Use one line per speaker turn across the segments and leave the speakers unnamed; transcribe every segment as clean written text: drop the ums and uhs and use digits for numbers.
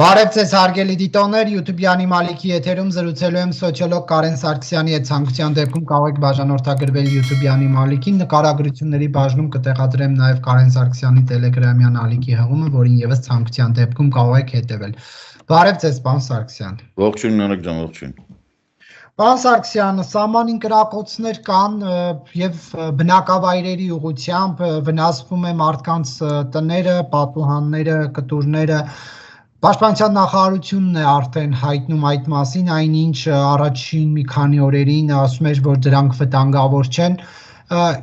Բարև ձեզ հարգելի դիտողներ, YouTube-յանի Մալիքի եթերում զրուցելու եմ սոցիոլոգ Կարեն Սարգսյանի հետ, ցանկության դեպքում կարող եք բաժանորդագրվել YouTube-յանի Մալիքին, նկարագրությունների բաժնում կտեղադրեմ նաև Կարեն Սարգսյանի Telegram-յան ալիքի հղումը, որին եւս ցանկության դեպքում կարող եք հետևել։ Բարև ձեզ, պարոն Սարգսյան։
Ողջույն, Նարեկ ջան, ողջույն։
Պարոն Սարգսյան, սահմանին կրակոցներ կան եւ բնակավայրերի ուղղությամբ վնասվում է մարդկանց տները, պատուհանները, կտուրները։ Պաշտպանության նախարարությունն է արդեն հայտնում այդ մասին, այնինչ առաջին մի քանի օրերին ասում էր, որ դրանք վտանգավոր չեն։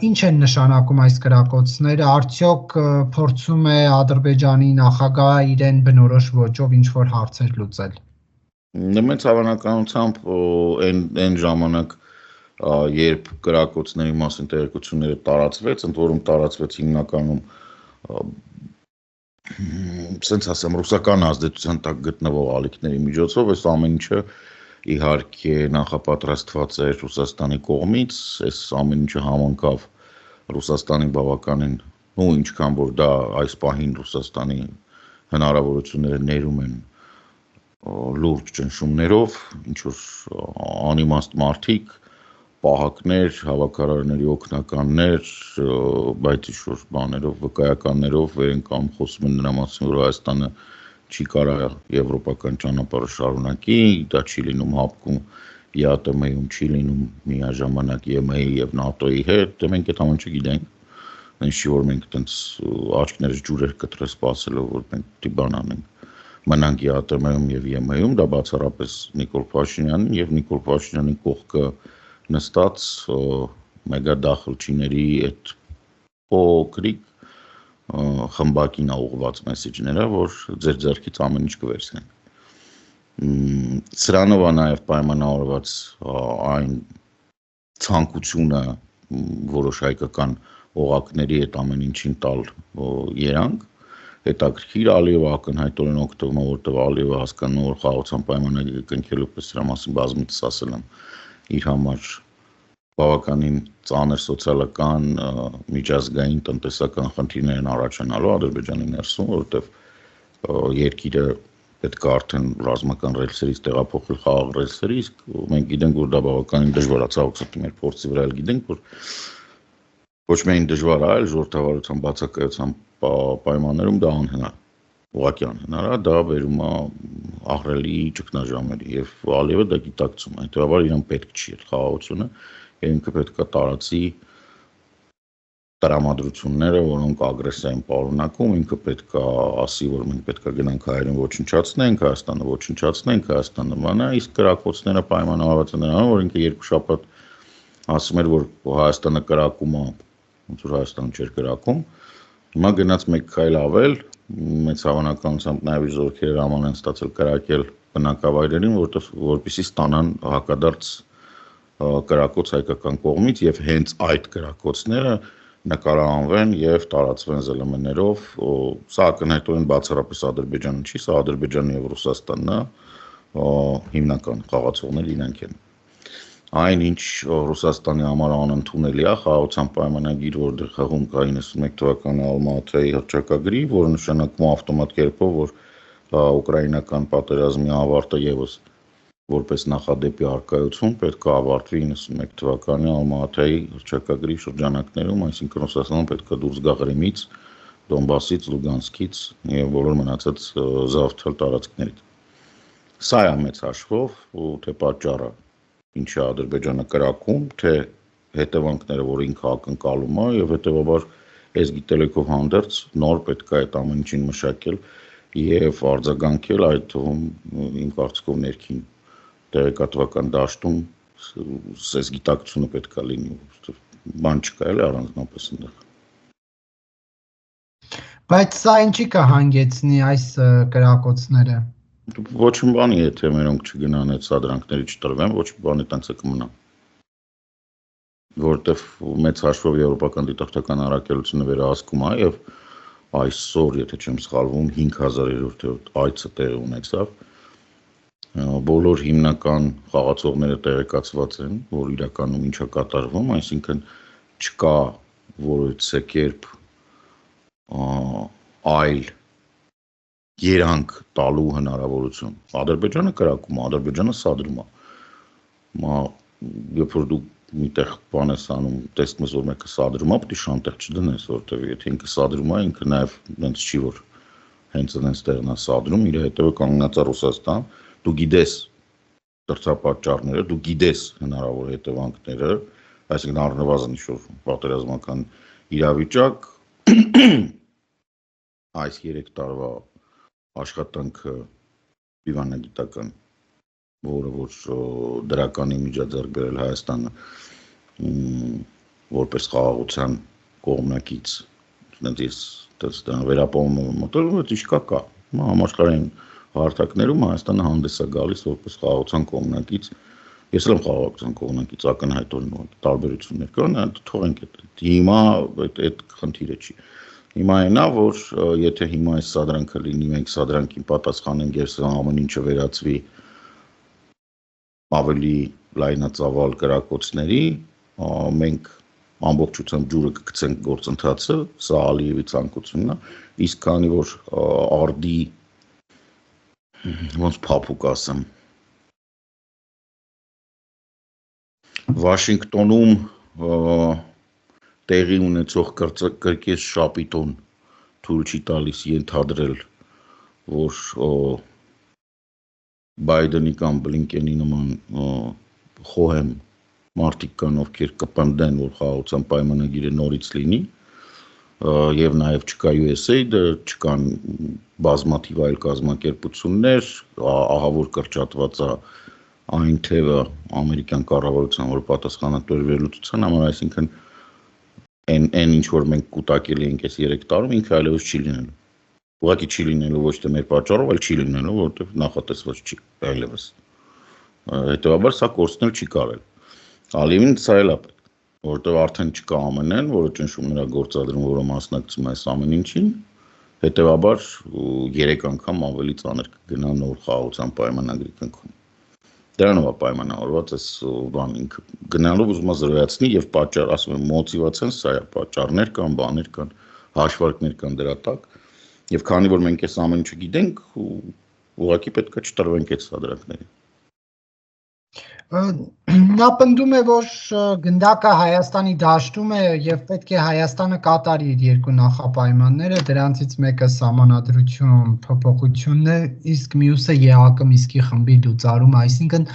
Ինչ են նշանակում այս կրակոցները, արդյոք փորձում է Ադրբեջանի նախագահը իրեն բնորոշ ոճով ինչ-որ հարցեր լուծել։
Մեծ հավանականությամբ այն ժամանակ, երբ կրակոցների մասին տեղեկությունները տարածվեց, ընդ որում տարածվեց հիմնականում սենց ասեմ ռուսական ազդեցության տակ գտնվող ալիքների միջոցով, այս ամեն ինչը իհարկե նախապատրաստված էր Ռուսաստանի կողմից, այս ամեն ինչը համընկավ Ռուսաստանի բավականին, ինչքան որ դա այս պահին Ռուսաստանի հնարավորությունները ներում են լուրջ ճնշումներով, ինչ-որ անիմաստ մարդիկ, պահակներ, հավաքարարների օգնականներ, բայց ինչ-որ բաներով, վկայականներով վեր են կամ խոսում են նրա մասին, որ Հայաստանը չի կարող եվրոպական ճանապարհը շարունակի, դա չի լինում հապկում ԵԱՏՄ-ում, չի լինում միաժամանակ ԵՄ-ի եւ ՆԱՏՕ-ի հետ, դե մենք այդ ամենը չգիտենք, ինչի որ մենք այդպես աչքներս ջուրեր կտրես սպասելով, որ մենք դի բան անենք մնանք ԵԱՏՄ-ում եւ ԵՄ-ում, դա բացառապես Նիկոլ Փաշինյանին եւ Նիկոլ Փաշինյանի կողքը նստած մեգադախլչիների այդ փոքրիկ խմբակին ուղղված մեսեջները, որ ձեր ձեռքից ամեն ինչ կվերցնենք։ Սրանով է նաեւ պայմանավորված այն ցանկությունը որոշ հայկական օղակների այդ ամեն ինչին տալ երանգ հետաքրքիր Ալիևը ակնհայտորեն օգտվում է, որտեղ Ալիևը հասկանում որ խաղաղության պայմանագիրը կնքելու պես դրա մասին բազմիցս ասել եմ իր համար բավականին ծանր սոցիալական միջազգային տնտեսական խնդիրներ են առաջանալու Ադրբեջանի ներսում, որտեղ երկիրը պետք է արդեն ռազմական ռելսերից տեղափոխել խաղաղ ռելսերի, իսկ մենք գիտենք որ դա բավականին դժվար է, ցավոք մեր փորձի վրա գիտենք որ ոչ միայն դժվար է, այլ ժողովրդավարության բացակայության պայմաններում դա անհնար, ուղղակի անհնար է, դա բերում է ահռելի ճգնաժամերի եւ Ալիևը դա գիտակցում է, հետեւաբար իրեն պետք չի այդ խաղաղությունը, եւ ինքը պետք է տարածի տրամադրությունները, որոնք ագրեսիային պարունակում, ինքը պետք է ասի, որ մենք պետք է գնանք հայերին ոչնչացնենք, Հայաստանը ոչնչացնենք, Հայաստանը բանա, իսկ կրակոցները պայմանավորված են նրանով, որ ինքը երկու շաբաթ ասում էր, որ Հայաստանը կրակում է, ոնց որ Հայաստանը չէր կրակում, հիմա գնաց մեկ քայլ ավել, մեծ հավանականությամբ նաև իր զորքերը հրաման են ստացել կրակել բնակավայրերին, որպեսզի ստանան հակադարձ կրակոց հայկական կողմից եւ հենց այդ կրակոցները նկարահանվեն եւ տարածվեն ԶԼՄ-ներով, սա ակնհայտորեն բացառապես Ադրբեջանը չի, սա Ադրբեջանը եւ Ռուսաստանն է, հիմնական խաղացողները իրանք են։ Այն ինչ Ռուսաստանի համար անընդունելի է, խաղաղության պայմանագիր, որտեղ խաղում կա 91 թվականի Ալմատայի հռչակագրի, որը նշանակում է ավտոմատ կերպով, որ ուկրաինական պատերազմի ավարտը եւս որպես նախադեպի արկայություն պետք է ավարտվի 91 թվականի Ալմատայի հռչակագրի շրջանակներում, այսինքն Ռուսաստանը պետք է դուրս գա Ղրիմից, Դոնբասից, Լուգանսկից եւ բոլոր մնացած զավթալ տարածքներից։ Սա է մեծ հաշվով ու թե պատճառը ինչ է Ադրբեջանը կրակում, թե հետևանքները, որ ինքը ակնկալում է եւ հետեւաբար այս գիտելիքով հանդերձ նոր պետք է այդ ամեն ինչին մշակել եւ արձագանքել այդ թվում իմ կարծիքով ներքին տեղեկատվական դաշտում այս գիտակցությունը պետք է լինի, բան չկա էլի առանձնապես այնտեղ։
Բայց սա ինչի կհանգեցնի այս կրակոցները։
Ոչ մի բանի եթե մերոնք չգնան այդ սադրանքների չտրվեն, ոչ մի բանի տենց է կմնա։ Որտեվ մեծ հաշվով եվրոպական դիտորդական առաքելությունը վերահսկում է եւ այսօր, եթե չեմ սխալվում, 5000-րդ այցը տեղի ունեցավ։ Բոլոր հիմնական խաղացողները տեղեկացված են, որ իրականում ինչա կատարվում, այսինքն չկա որևիցե կերպ այլ երանգ տալու հնարավորություն։ Ադրբեջանը կրակում է, Ադրբեջանը սադրում է։ Երբ որ դու միտեղ բան ես անում, տեսնում ես, որ մեկը սադրում է, պետք է շանտեղ չդնես, որովհետև եթե ինքը սադրում է, ինքը նաև այնց չի, որ հենց այնց տեղն է սադրում, իր հետևը կանգնած է Ռուսաստան, դու գիտես դրդապատճառները, դու գիտես հնարավոր հետևանքները, այսինքն առնվազն ինչ-որ պատերազմական իրավիճակ, այս 3 տարվա աշխատանքը դիվանագիտական, որը որ դրական իմիջ է ձեռք բերել Հայաստանը որպես խաղաղության կողմնակից, ես դրան վերապահում եմ մտորում, որ ճիշտ կա, համաշխարհային հարթակներում Հայաստանը հանդես է գալիս որպես խաղաղության կողմնակից, ես էլ եմ խաղաղության կողմնակից, ակնհայտորեն տարբերություններ կան, թողենք այդ հիմա այդ խնդիրը չի։ Հիմա այնա, որ եթե հիմա այս սադրանքը լինի, մենք սադրանքին պատասխանենք, ես ամեն ինչը վերածվի ավելի լայնածավալ կրակոցների, մենք ամբողջությամբ ջուրը կգցենք գործընթացը, սա Ալիևի ցանկությունն է, իսկ քանի որ արդի ոնց փափուկ ասեմ, Վաշինգտոնում տեղի ունեցող կրկես շապիտոն թույլ չի տալիս ենթադրել, որ Բայդենի կամ Բլինկենի նման խոհեմ մարդիկ կան, ովքեր կպնդեն, որ խաղաղության պայմանագիրը նորից լինի, եւ նաեւ չկա USAID-ը, չկան բազմաթիվ այլ կազմակերպություններ, ահավոր կրճատված է այն թևը ամերիկյան կառավարության, որը պատասխանատու է վերլուծության համար, այսինքն այն ինչ որ մենք կուտակել ենք այս 3 տարում, ինքը այլևս չի լինելու։ Ուղղակի չի լինելու ոչ թե մեր պատճառով, այլ չի լինելու, որովհետև նախատեսված չի այլևս։ Հետևաբար սա կորցնել չի կարել։ Ալիևին սա էլ է պետք, որովհետև արդեն չկա ԱՄՆ-ն, որը ճնշում նրա գործադրում, որը մասնակցում է այս ամեն ինչին, հետևաբար 3 անգամ ավելի ծանր կգնա նոր խաղաղության պայմանագրի կնքում։ Դրանով է պայմանավորված այս բան ինքը գնալով ուզում է զրոյացնի եւ պատճառ, ասում եմ, մոտիվացիան սա է, պատճառներ կան, բաներ կան, հաշվարկներ կան դրա տակ։ Եվ քանի որ մենք այս ամեն ինչը գիտենք, ուղղակի պետք է չտրվենք այդ սադրանքներին։
Նա պնդում է, որ գնդակը Հայաստանի դաշտում է եւ պետք է Հայաստանը կատարի իր երկու նախապայմանները, դրանցից մեկը սահմանադրություն փոփոխությունն է, իսկ մյուսը ԵԱԿ Միսկի խմբի լուծարումը, այսինքն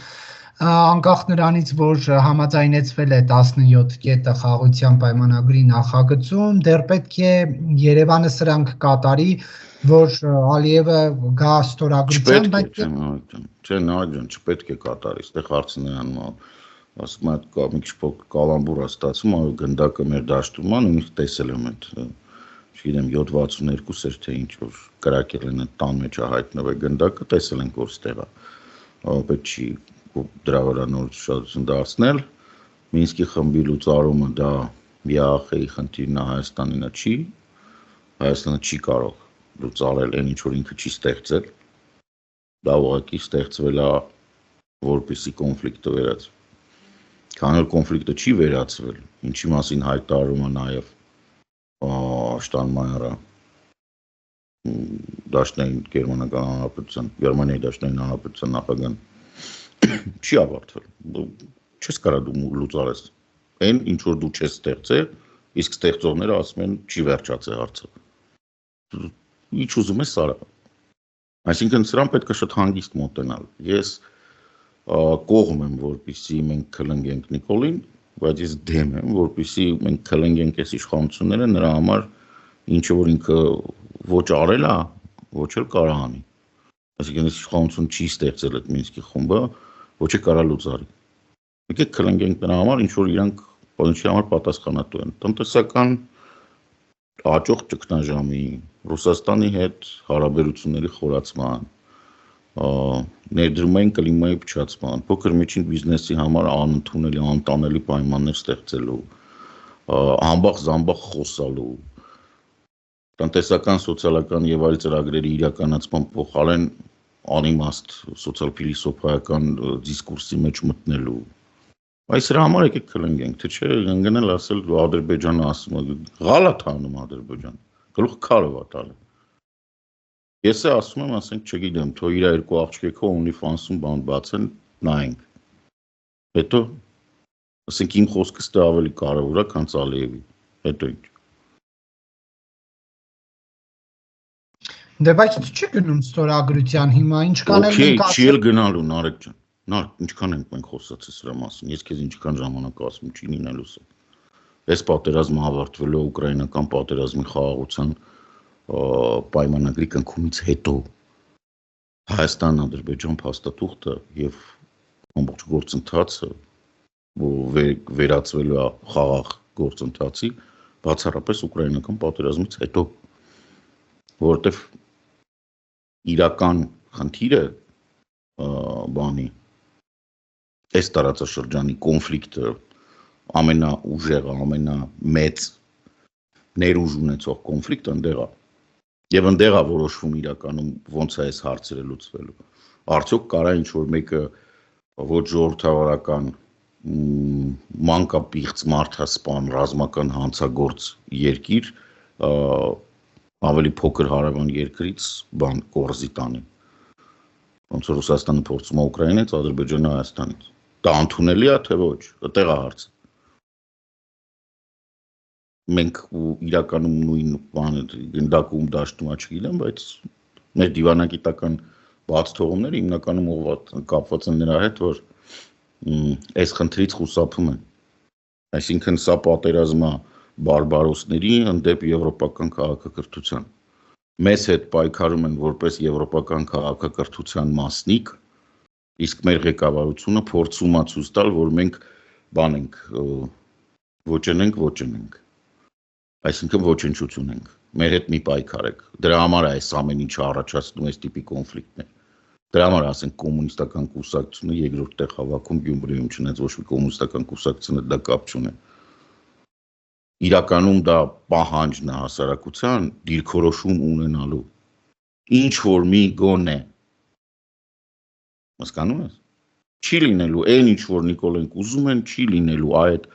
անկախ նրանից, որ համաձայնեցվել է 17 կետը խաղաղության պայմանագրի նախագծում, դեռ պետք է Երևանը սրանք կատարի, որ Ալիևը գա ստորագրության,
բայց չէ, նայ չպետք է կատարի, այստեղ հարցը նրան ասում եմ, մի քիչ կալամբուր է ստացվում, այո գնդակը մեր դաշտում է, նույնիսկ տեսել եմ այդ, չգիտեմ 762 էր թե ինչ որ կրակել են այդ տան մեջ հայտնվել գնդակը, տեսել ենք որ ստեղ է, պետք չի դրա վրա նոր ուշադրություն դարձնել, Մինսկի խմբի լուծարումը դա ԵԱԽ-ի խնդիրն է, Հայաստանինը չի, Հայաստանը չի կարող լուծարել այն ինչ որ ինքը չի ստեղծել, դա ուղղակի ստեղծվել է որպեսզի կոնֆլիկտը վերացվի։ Քանի որ կոնֆլիկտը չի վերացվել, ինչի մասին հայտարարում է նաև Շտայնմայերը Դաշնային Գերմանական Հանրապետության, Գերմանիայի Դաշնային Հանրապետության նախագահն չի ավարտվել։ Չես կարող դու լուծարես այն ինչ որ դու չես ստեղծել, իսկ ստեղծողները ասում են չի վերջացել հարցը։ Ինչ ուզում ես արա։ Այսինքն սրան պետք է շատ հանգիստ մոտենալ։ Ես կողմ եմ, որպեսզի մենք քլնգենք Նիկոլին, բայց ես դեմ եմ, որպեսզի մենք քլնգենք այս իշխանությունները նրա համար ինչը որ ինքը ոչ արել է, ոչ էլ կարող անի։ Այսինքն այս իշխանություն չի ստեղծել այդ Մինսկի խումբը, ոչ է կարող լուծարի։ Եկեք քլնգենք նրա համար, ինչ որ իրանք բանջի համար պատասխանատու են։ Տնտեսական աճող ճգնաժամի, Ռուսաստանի հետ հարաբերությունների խորացման, ներդրումային կլիմայի փչացման, փոքր միջին բիզնեսի համար անընդունելի, անտանելի պայմաններ ստեղծելու, ամբողջ խոսալու, տնտեսական, սոցիալական եւ այլ ծրագրերի իրականացման փոխարեն անիմաստ սոցիալ-փիլիսոփայական դիսկուրսի մեջ մտնելու։ Այս դրա համար եկեք քլնգենք, թե չէ, ընկնել ասել Ադրբեջանը ասում է, գալա թանում Ադրբեջան, գլուխ քարով է տալի։ Ես է ասում եմ, ասենք, չգիտեմ, թո իր երկու աղջիկը OnlyFans-ում բան բացեն, նայենք։ Հետո ասենք իմ խոսքս դա ավելի կարևոր է, քան Ալիևի։ Հետո ինչ։
Դե բայց չի գնում ստորագրության հիմա ինչ կանել
մենք ասում։ Չի էլ գնալու Նարեկ ջան։ Նարեկ, ինչքան ենք մենք խոսացել սրա մասին։ Ես քեզ ինչքան ժամանակ ասում չի լինելու սա։ Այս պատերազմը ավարտվելու ուկրաինական պատերազմի խաղաղության պայմանագրի կնքումից հետո Հայաստան-Ադրբեջան փաստաթուղթը եւ ամբողջ գործընթացը վերածվելու է խաղաղ գործընթացի բացառապես ուկրաինական պատերազմից հետո, որովհետեւ իրական խնդիրը բանի այս տարածաշրջանի կոնֆլիկտը ամենաուժեղը, ամենամեծ ներուժ ունեցող կոնֆլիկտը ընդեղ է։ Եվ ընդեղ է որոշվում իրականում ոնց է այս հարցերը լուծվելու։ Արդյոք կարա ինչ-որ մեկը ոչ ժողովրդավարական մանկապիղծ մարդասպան ռազմական հանցագործ երկիր ավելի փոքր հարևան երկրից բան կորզի տանի։ Ոնց որ Ռուսաստանը փորձում է Ուկրաինայից, Ադրբեջանը Հայաստանից։ Դա ընդունելի է թե ոչ, այդտեղ է հարցը։ Մենք իրականում նույն բանը գնդակում դաշտում չգիտեմ, բայց մեր դիվանագիտական բաց թողումները հիմնականում կապված են նրա հետ, որ այս խնդրից խուսափում են։ Այսինքն սա պատերազմը բարբարոսների ընդդեպ եվրոպական քաղաքակրթության։ Մեզ հետ պայքարում են որպես եվրոպական քաղաքակրթության մասնիկ, իսկ մեր ղեկավարությունը փորձում է ցույց տալ, որ մենք բան ենք, ոչնենք։ Այսինքն ոչնչություն ենք։ Մեր հետ մի պայքարեք։ Դրա համար է այս ամեն ինչը առաջացնում այս տիպի կոնֆլիկտներ։ Դրա համար ասենք կոմունիստական կուսակցությունը երկրորդ տեղ հավաքում Գյումրիում, չնայած ոչ մի կոմունիստական կուսակցությունը դա կապ չունի։ Իրականում դա պահանջն է հասարակության դիրքորոշում ունենալու։ Ինչ որ մի գոնե։ Հասկանում ես։ Չի լինելու այն ինչ որ Նիկոլենք ուզում են, չի լինելու այդ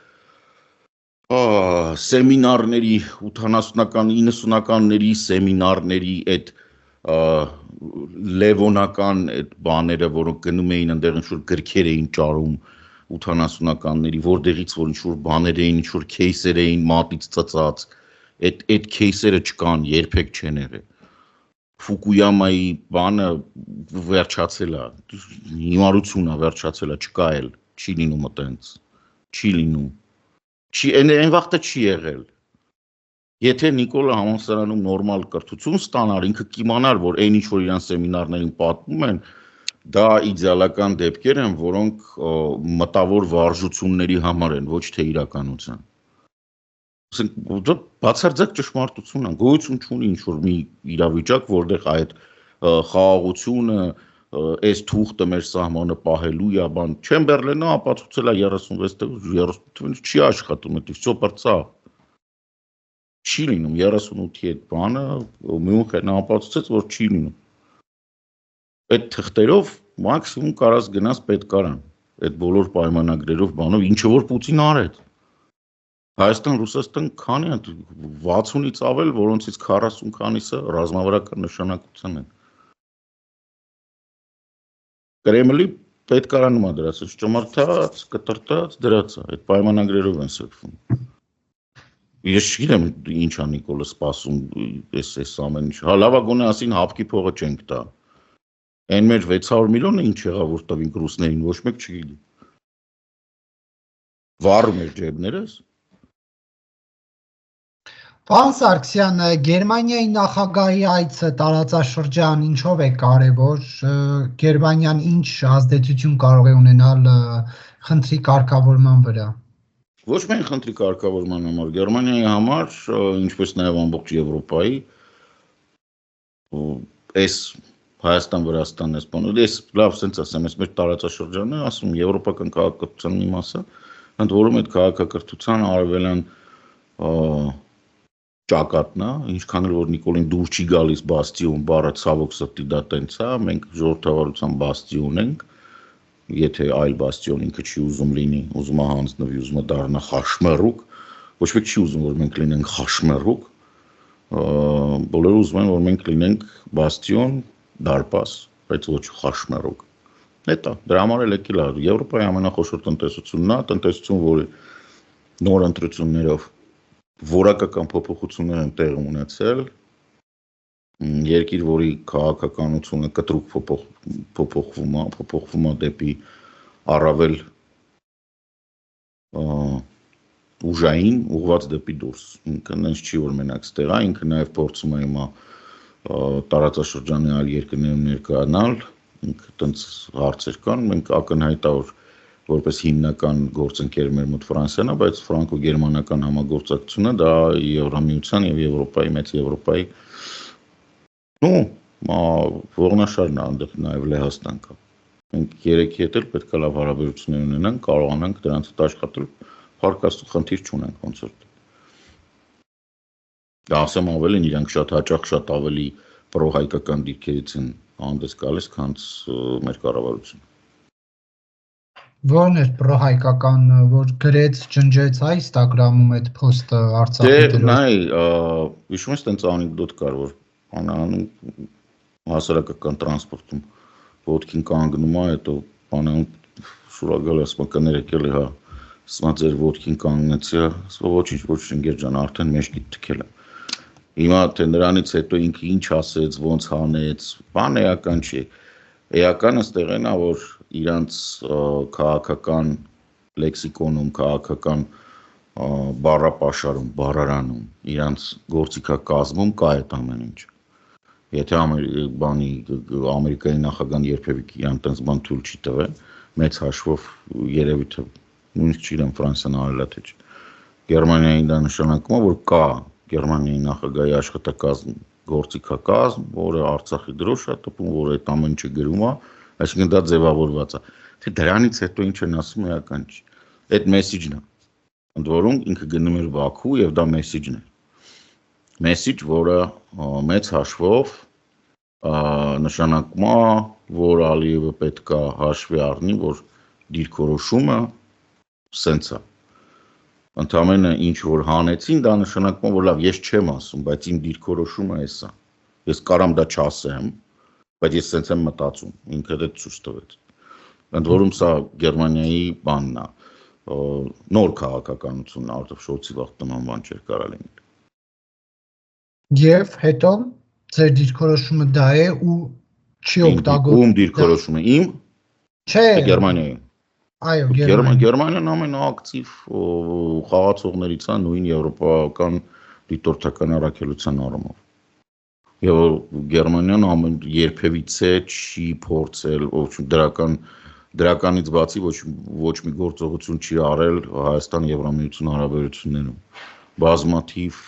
սեմինարների 80-ական 90-ականների սեմինարների այդ լևոնական այդ բաները, որոնք գնում էին այնտեղ ինչ որ գրքեր էին ճարում 80-ականների, որտեղից որ ինչ որ բաներ էին, ինչ որ քեյսեր էին մատից ծծած, այդ քեյսերը չկան, երբեք չեն եղել։ Ֆուկույամայի բանը վերջացել է, հիմարություն է, վերջացել է, չկա էլ, չի լինում այտենց, չի լինում։ Այն վաղտը չի եղել։ Եթե Նիկոլը համալսարանում նորմալ կրթություն ստանար, ինքը կիմանար, որ այն ինչ որ իրան սեմինարներին պատմում են, դա իդեալական դեպքեր են, որոնք մտավոր վարժությունների համար են, ոչ թե իրականության։ Դա բացարձակ ճշմարտություն է, գոյություն չունի ինչ որ մի իրավիճակ, որտեղ այդ խաղաղությունը, այս թուղթը մեր սահմանը պահելու է, բան Չեմբերլենը ապացուցել է 36 թվականից չի աշխատում, դա всё բրծավ։ Չի լինում 38-ի այդ բանը, Մյունխենը ապացուցեց, որ չի լինում։ Այդ թղթերով մաքսիմում կարաս գնաս պետքարան, այդ բոլոր պայմանագրերով, բանով, ինչը որ Պուտինը արեց։ Հայաստան, Ռուսաստան քանի է 60-ից ավել, որոնցից 40 քանիսը ռազմավարական նշանակության են։ Կրեմլի պետքարանում է դրած, ճմրթած, կտրտած դրած է, այդ պայմանագրերով են սրբվում։ Ես չգիտեմ ինչ է Նիկոլը սպասում այս ամեն ինչ։ Հա լավ է գոնե ասին հապկի փողը չենք տա։ Այն մեր 600 միլիոնը ինչ եղավ որ տվինք ռուսներին, ոչ մեկ չգիտի։ Վառում էր ջեբներս։
Պարոն Սարգսյան, Գերմանիայի նախագահի այցը տարածաշրջան ինչով է կարևոր, Գերմանիան ինչ ազդեցություն կարող է ունենալ խնդրի կարգավորման վրա։
Ոչ միայն խնդրի կարգավորման համար, Գերմանիայի համար, ինչպես նաև ամբողջ Եվրոպայի, այս Հայաստան-Վրաստան այս բանը, այս լավ sense ասեմ, այս մեր տարածաշրջանը, ասում եվրոպական քաղաքակրթության մի մասը, ընդ որում այդ քաղաքակրթության արևելյան ճակատն է, ինչքան էլ որ Նիկոլին դուր չի գալիս բաստիոն բառը ցավոք սրտի դա տենց է, մենք ժողովրդավարության բաստիոն ենք, եթե այլ բաստիոն ինքը չի ուզում լինի, ուզում է հանձնվի, ուզում է դառնա խաշմերուկ, ոչ մեկ չի ուզում որ մենք լինենք խաշմերուկ, բոլորը ուզում են, որ մենք լինենք բաստիոն, դարպաս, բայց ոչ խաշմերոկ։ Հետո դրա համար էլ եկել է Եվրոպայի ամենախոշոր տնտեսությունն է, տնտեսություն, որի նոր ընտրություններով որակական փոփոխություններ են տեղի ունեցել, երկիր, որի քաղաքականությունը կտրուկ փոփոխվում է դեպի առավել ուժային ուղղված դեպի դուրս։ Ինքը նենց չի, որ մենակ ստեղ է, ինքը նաև փորձում է հիմա տարածաշրջանի այլ երկրներում ներկայանալ, ինքը տենց հարցեր կան, մենք ակնհայտ է, որ որպես հիմնական գործընկեր մեր մոտ Ֆրանսիան է, բայց ֆրանկո-գերմանական համագործակցությունը դա Եվրամիության եւ Եվրոպայի, մեծ Եվրոպայի ողնաշարն է, այնտեղ նաև Լեհաստան կա։ Մենք երեքի հետ էլ պետք է լավ հարաբերություններ ունենանք, կարողանանք դրանց հետ աշխատել, փառք խնդիր չունենք ոնց որ։ Ասեմ ավելին, իրանք շատ հաճախ շատ ավելի պրոհայկական դիրքերից են հանդես գալիս, քան մեր կառավարությունը։
Ո՞րն էր պրոհայկական, որ գրեց, ջնջեց հայ Instagram-ում այդ post-ը Արցախի դրոշ։
Դե նայ, հիշում ես տենց անեկդոտ կար, որ անանում հասարակական տրանսպորտում ոտքին կանգնում է, հետո բանանում շուրագալ ասում կներեկել է, հա, ասում ձեր ոտքին կանգնեցի, ասում ոչինչ ընկեր ջան, արդեն մեջքիդ թքել եմ։ Հիմա թե նրանից հետո ինքը ինչ ասեց, ոնց հանեց, բան էական չի։ Էականը ստեղեն է, որ իրանց քաղաքական լեքսիկոնում, քաղաքական բառապաշարում, բառարանում, իրանց գործիքակազմում կա այդ ամեն ինչ։ Եթե Ամերիկայի նախագահան երբևէ իրան տենց բան թույլ չի տվել, մեծ հաշվով երևի թե նույնիսկ չգիտեմ Ֆրանսիան արել է թե չէ։ Գերմանիային դա նշանակում է, որ կա Գերմանիայի նախագահի աշխատակազմ, գործիքակազմ, որը Արցախի դրոշ է տպում, որ այդ ամեն ինչը գրում է, այսինքն դա ձևավորված է։ Թե դրանից հետո ինչ են ասում էական չի։ Այդ մեսիջն է։ Ընդ որում ինքը գնում էր Բաքու եւ դա մեսիջն է։ Մեսիջ, որը մեծ հաշվով նշանակում է, որ Ալիևը պետք է հաշվի առնի, որ դիրքորոշումը սենց է։ Ընդամենը ինչ որ հանեցին, դա նշանակում է, որ լավ, ես չեմ ասում, բայց իմ դիրքորոշումը էս է։ Ես կարամ դա չասեմ, բայց ես սենց եմ մտածում, ինքը դա ցույց տվեց։ Ընդ որում սա Գերմանիայի բանն է, նոր քաղաքականությունն է, որտեղ Շոլցի վաղ նման բան չէր կարա լինել։
Եվ հետո ձեր դիրքորոշումը դա է ու չի օգտագործվում։
Ում դիրքորոշումը իմ։
Չէ։
Գերմանիայի։
Այո,
Գերմանիան ամենաակտիվ խաղացողներից է նույն եվրոպական դիտորդական առաքելության առումով։ Եվ Գերմանիան երբևիցե չի փորձել դրականից բացի ոչ մի գործողություն չի արել Հայաստան-Եվրամիություն հարաբերություններում։ Բազմաթիվ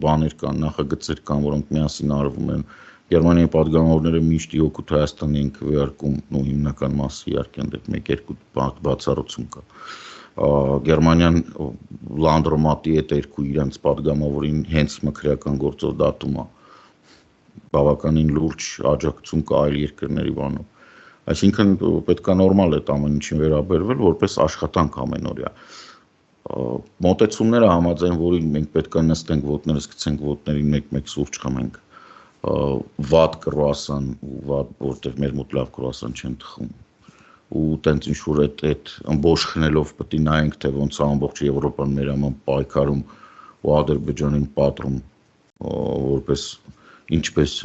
բաներ կան, նախագծեր կան, որոնք միասին արվում են։ Գերմանիայի падգամավորները միշտ օգուտ Հայաստանի են քվեարկում, հիմնական մասը իհարկե այնտեղ 1-2 բացառություն կա։ Գերմանիան Լանդրոմատի հետ երկու իրենց падգամավորին հենց մքրեական գործով դատում է։ Բավականին լուրջ աջակցություն կա այլ երկրների բանով։ Այսինքն պետք է նորմալ է ամեն ինչին վերաբերվել որպես աշխատանք ամենօրյա։ Մոտեցումները համաձայն որին մենք պետք է նստենք ոտներս գցենք ոտներին մեկ սուրճ խմենք վատ կրուասան ու վատ որտեղ մեր մոտ լավ կրուասան չեն թխում ու տենց ինչ որ այդ ամբողջ խնելով պետք է նայենք թե ոնց է ամբողջ Եվրոպան մեր աման պայքարում ու Ադրբեջանին պատռում որպես ինչպես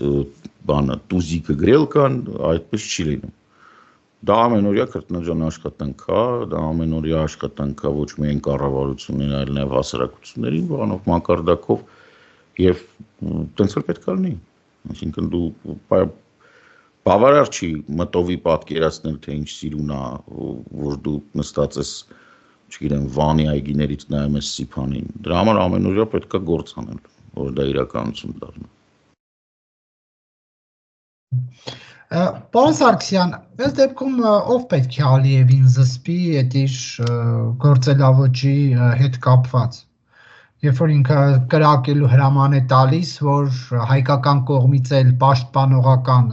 բանը տուզիկը գրել կան այդպես չի լինում դա ամենօրյա քրտնաջան աշխատանք է դա ամենօրյա աշխատանք է ոչ միայն կառավարությունների այլ նաև հասարակությունների բանով մակարդակով եւ տենց էլ պետք է լինի այսինքն դու բավարար չի մտովի պատկերացնել թե ինչ սիրուն է որ դու նստած ես չգիտեմ Վանի այգիներից նայում ես Սիփանին դրա համար ամենօրյա պետք է գործ անել որ դա իրականություն դառնա
Պարոն Սարգսյան, այս դեպքում ով պետք է Ալիևին զսպի այդ իր գործելավոճի հետ կապված։ Երբ որ ինքը կրակելու հրաման է տալիս, որ հայկական կողմից էլ պաշտպանողական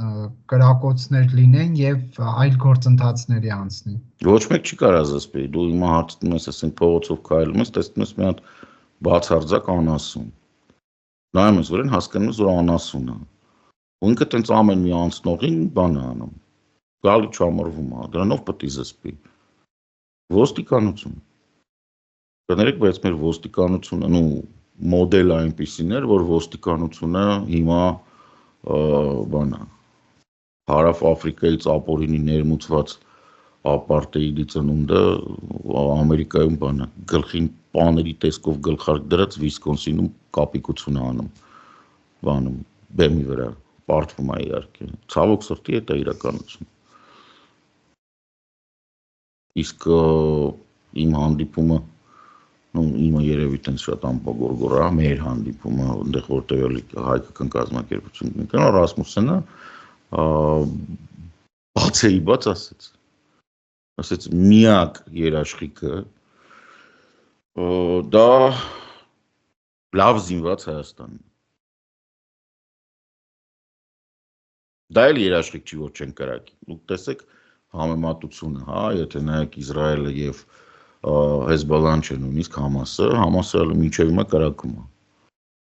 կրակոցներ լինեն եւ այլ գործընթացների անցնի։
Ոչ մեկ չի կարա զսպի, դու հիմա հարցնում ես, ասենք փողոցով քայլում ես, տեսնում ես մի հատ բացարձակ անասուն։ նայում ես վրան հասկանում ես որ անասուն է։ Ու ինքը տենց ամեն մի անցնողին բան է անում։ Գալի չամրվում է, դրանով պետք է զսպի։ Ոստիկանություն։ Կներեք, բայց մեր ոստիկանությունը, նու մոդելը այնպիսին էր, որ ոստիկանությունը հիմա բան է։ Հարավ Աֆրիկայից ապօրինի ներմուծված ապարտեիդի ծնունդը Ամերիկայում բան է, գլխին պաների տեսքով գլխարկ դրած Վիսկոնսինում կապիկություն անում, բանում, բեմի վրա, պարտվում է իհարկե, ցավոք սրտի դա իրականություն։ Իսկ իմ հանդիպումը, իմը երևի տենց շատ ամպագորգոր է, մեր հանդիպումը, այնտեղ որտեղ հայկական կազմակերպություն կնկան, Ռասմուսենը բացեի բաց ասեց միակ երաշխիքը դա լավ զինված Հայաստանն։ Դա էլ երաշխիք չի, որ չեն կրակի։ Դուք տեսեք համեմատությունը, հա, եթե նայեք Իսրայելը եւ Հեզբոլլան չէ նույնիսկ Համասը մինչև հիմա կրակում է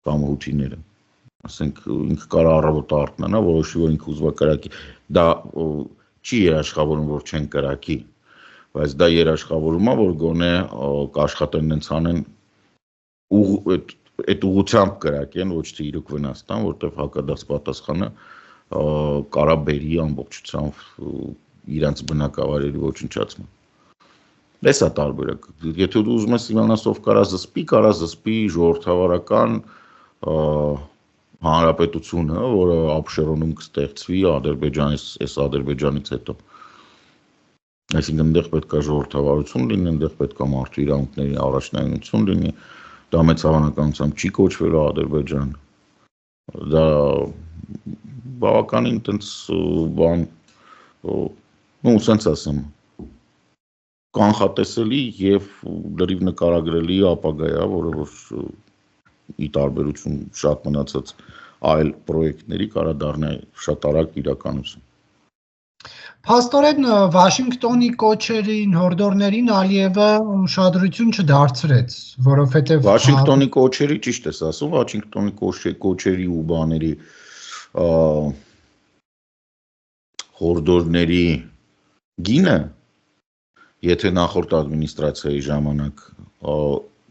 կամ հութիները։ Ասենք ինքը կարա առավոտ արթնանա, որոշի որ ինքը ուզում է կրակի։ Դա չի երաշխավորում, որ չեն կրակի, բայց դա երաշխավորում է, որ գոնե կաշխատեն նենց անեն այդ ուղղությամբ կրակեն, ոչ թե իրոք վնաս տան, որտեղ հակադարձ պատասխանը կարա բերի ամբողջությամբ իրանց բնակավայրերի ոչնչացման։ Այս է տարբերակը։ Եթե դու ուզում ես իմանալ կարա զսպի ժողովրդավարական հանրապետությունը, որը Աբշերոնում կստեղծվի Ադրբեջանից հետո։ Այսինքն այնտեղ պետք է ժողովրդավարություն լինի, այնտեղ պետք է մարդու իրավունքների առաջնայնություն լինի, դա մեծ հավանականությամբ չի կոչվելու Ադրբեջան։ Դա բավականին տենց բան, սենց ասեմ, կանխատեսելի եւ լրիվ նկարագրելի ապագա է, որը որ ի տարբերություն շատ մնացած այլ պրոյեկտների կարա դառնա շատ արագ իրականություն։
Փաստորեն Վաշինգտոնի կոչերին, հորդորներին Ալիևը ուշադրություն չդարձրեց, որովհետև
Վաշինգտոնի կոչերի ճիշտ ես ասում, Վաշինգտոնի կոչերի ու բաների հորդորների գինը, եթե նախորդ ադմինիստրացիայի ժամանակ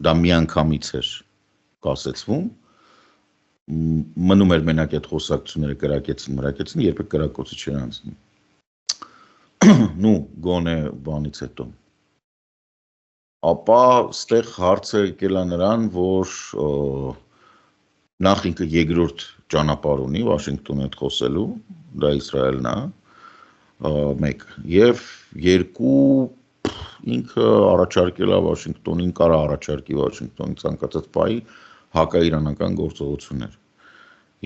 դա միանգամից էր կասեցվում, մնում էր մենակ այդ խոսակցությունները կրակեցին, երբեք կրակոցի չեն անցնում։ Գոնե բանից հետո։ Ապա ստեղ հարցը եկել է նրան, որ նախ ինքը երկրորդ ճանապարհ ունի Վաշինգտոնի հետ խոսելու, դա Իսրայելն է, մեկ, եւ երկու ինքը առաջարկել է Վաշինգտոնին, կարա առաջարկի Վաշինգտոնի ցանկացած պահի հակաիրանական գործողություններ։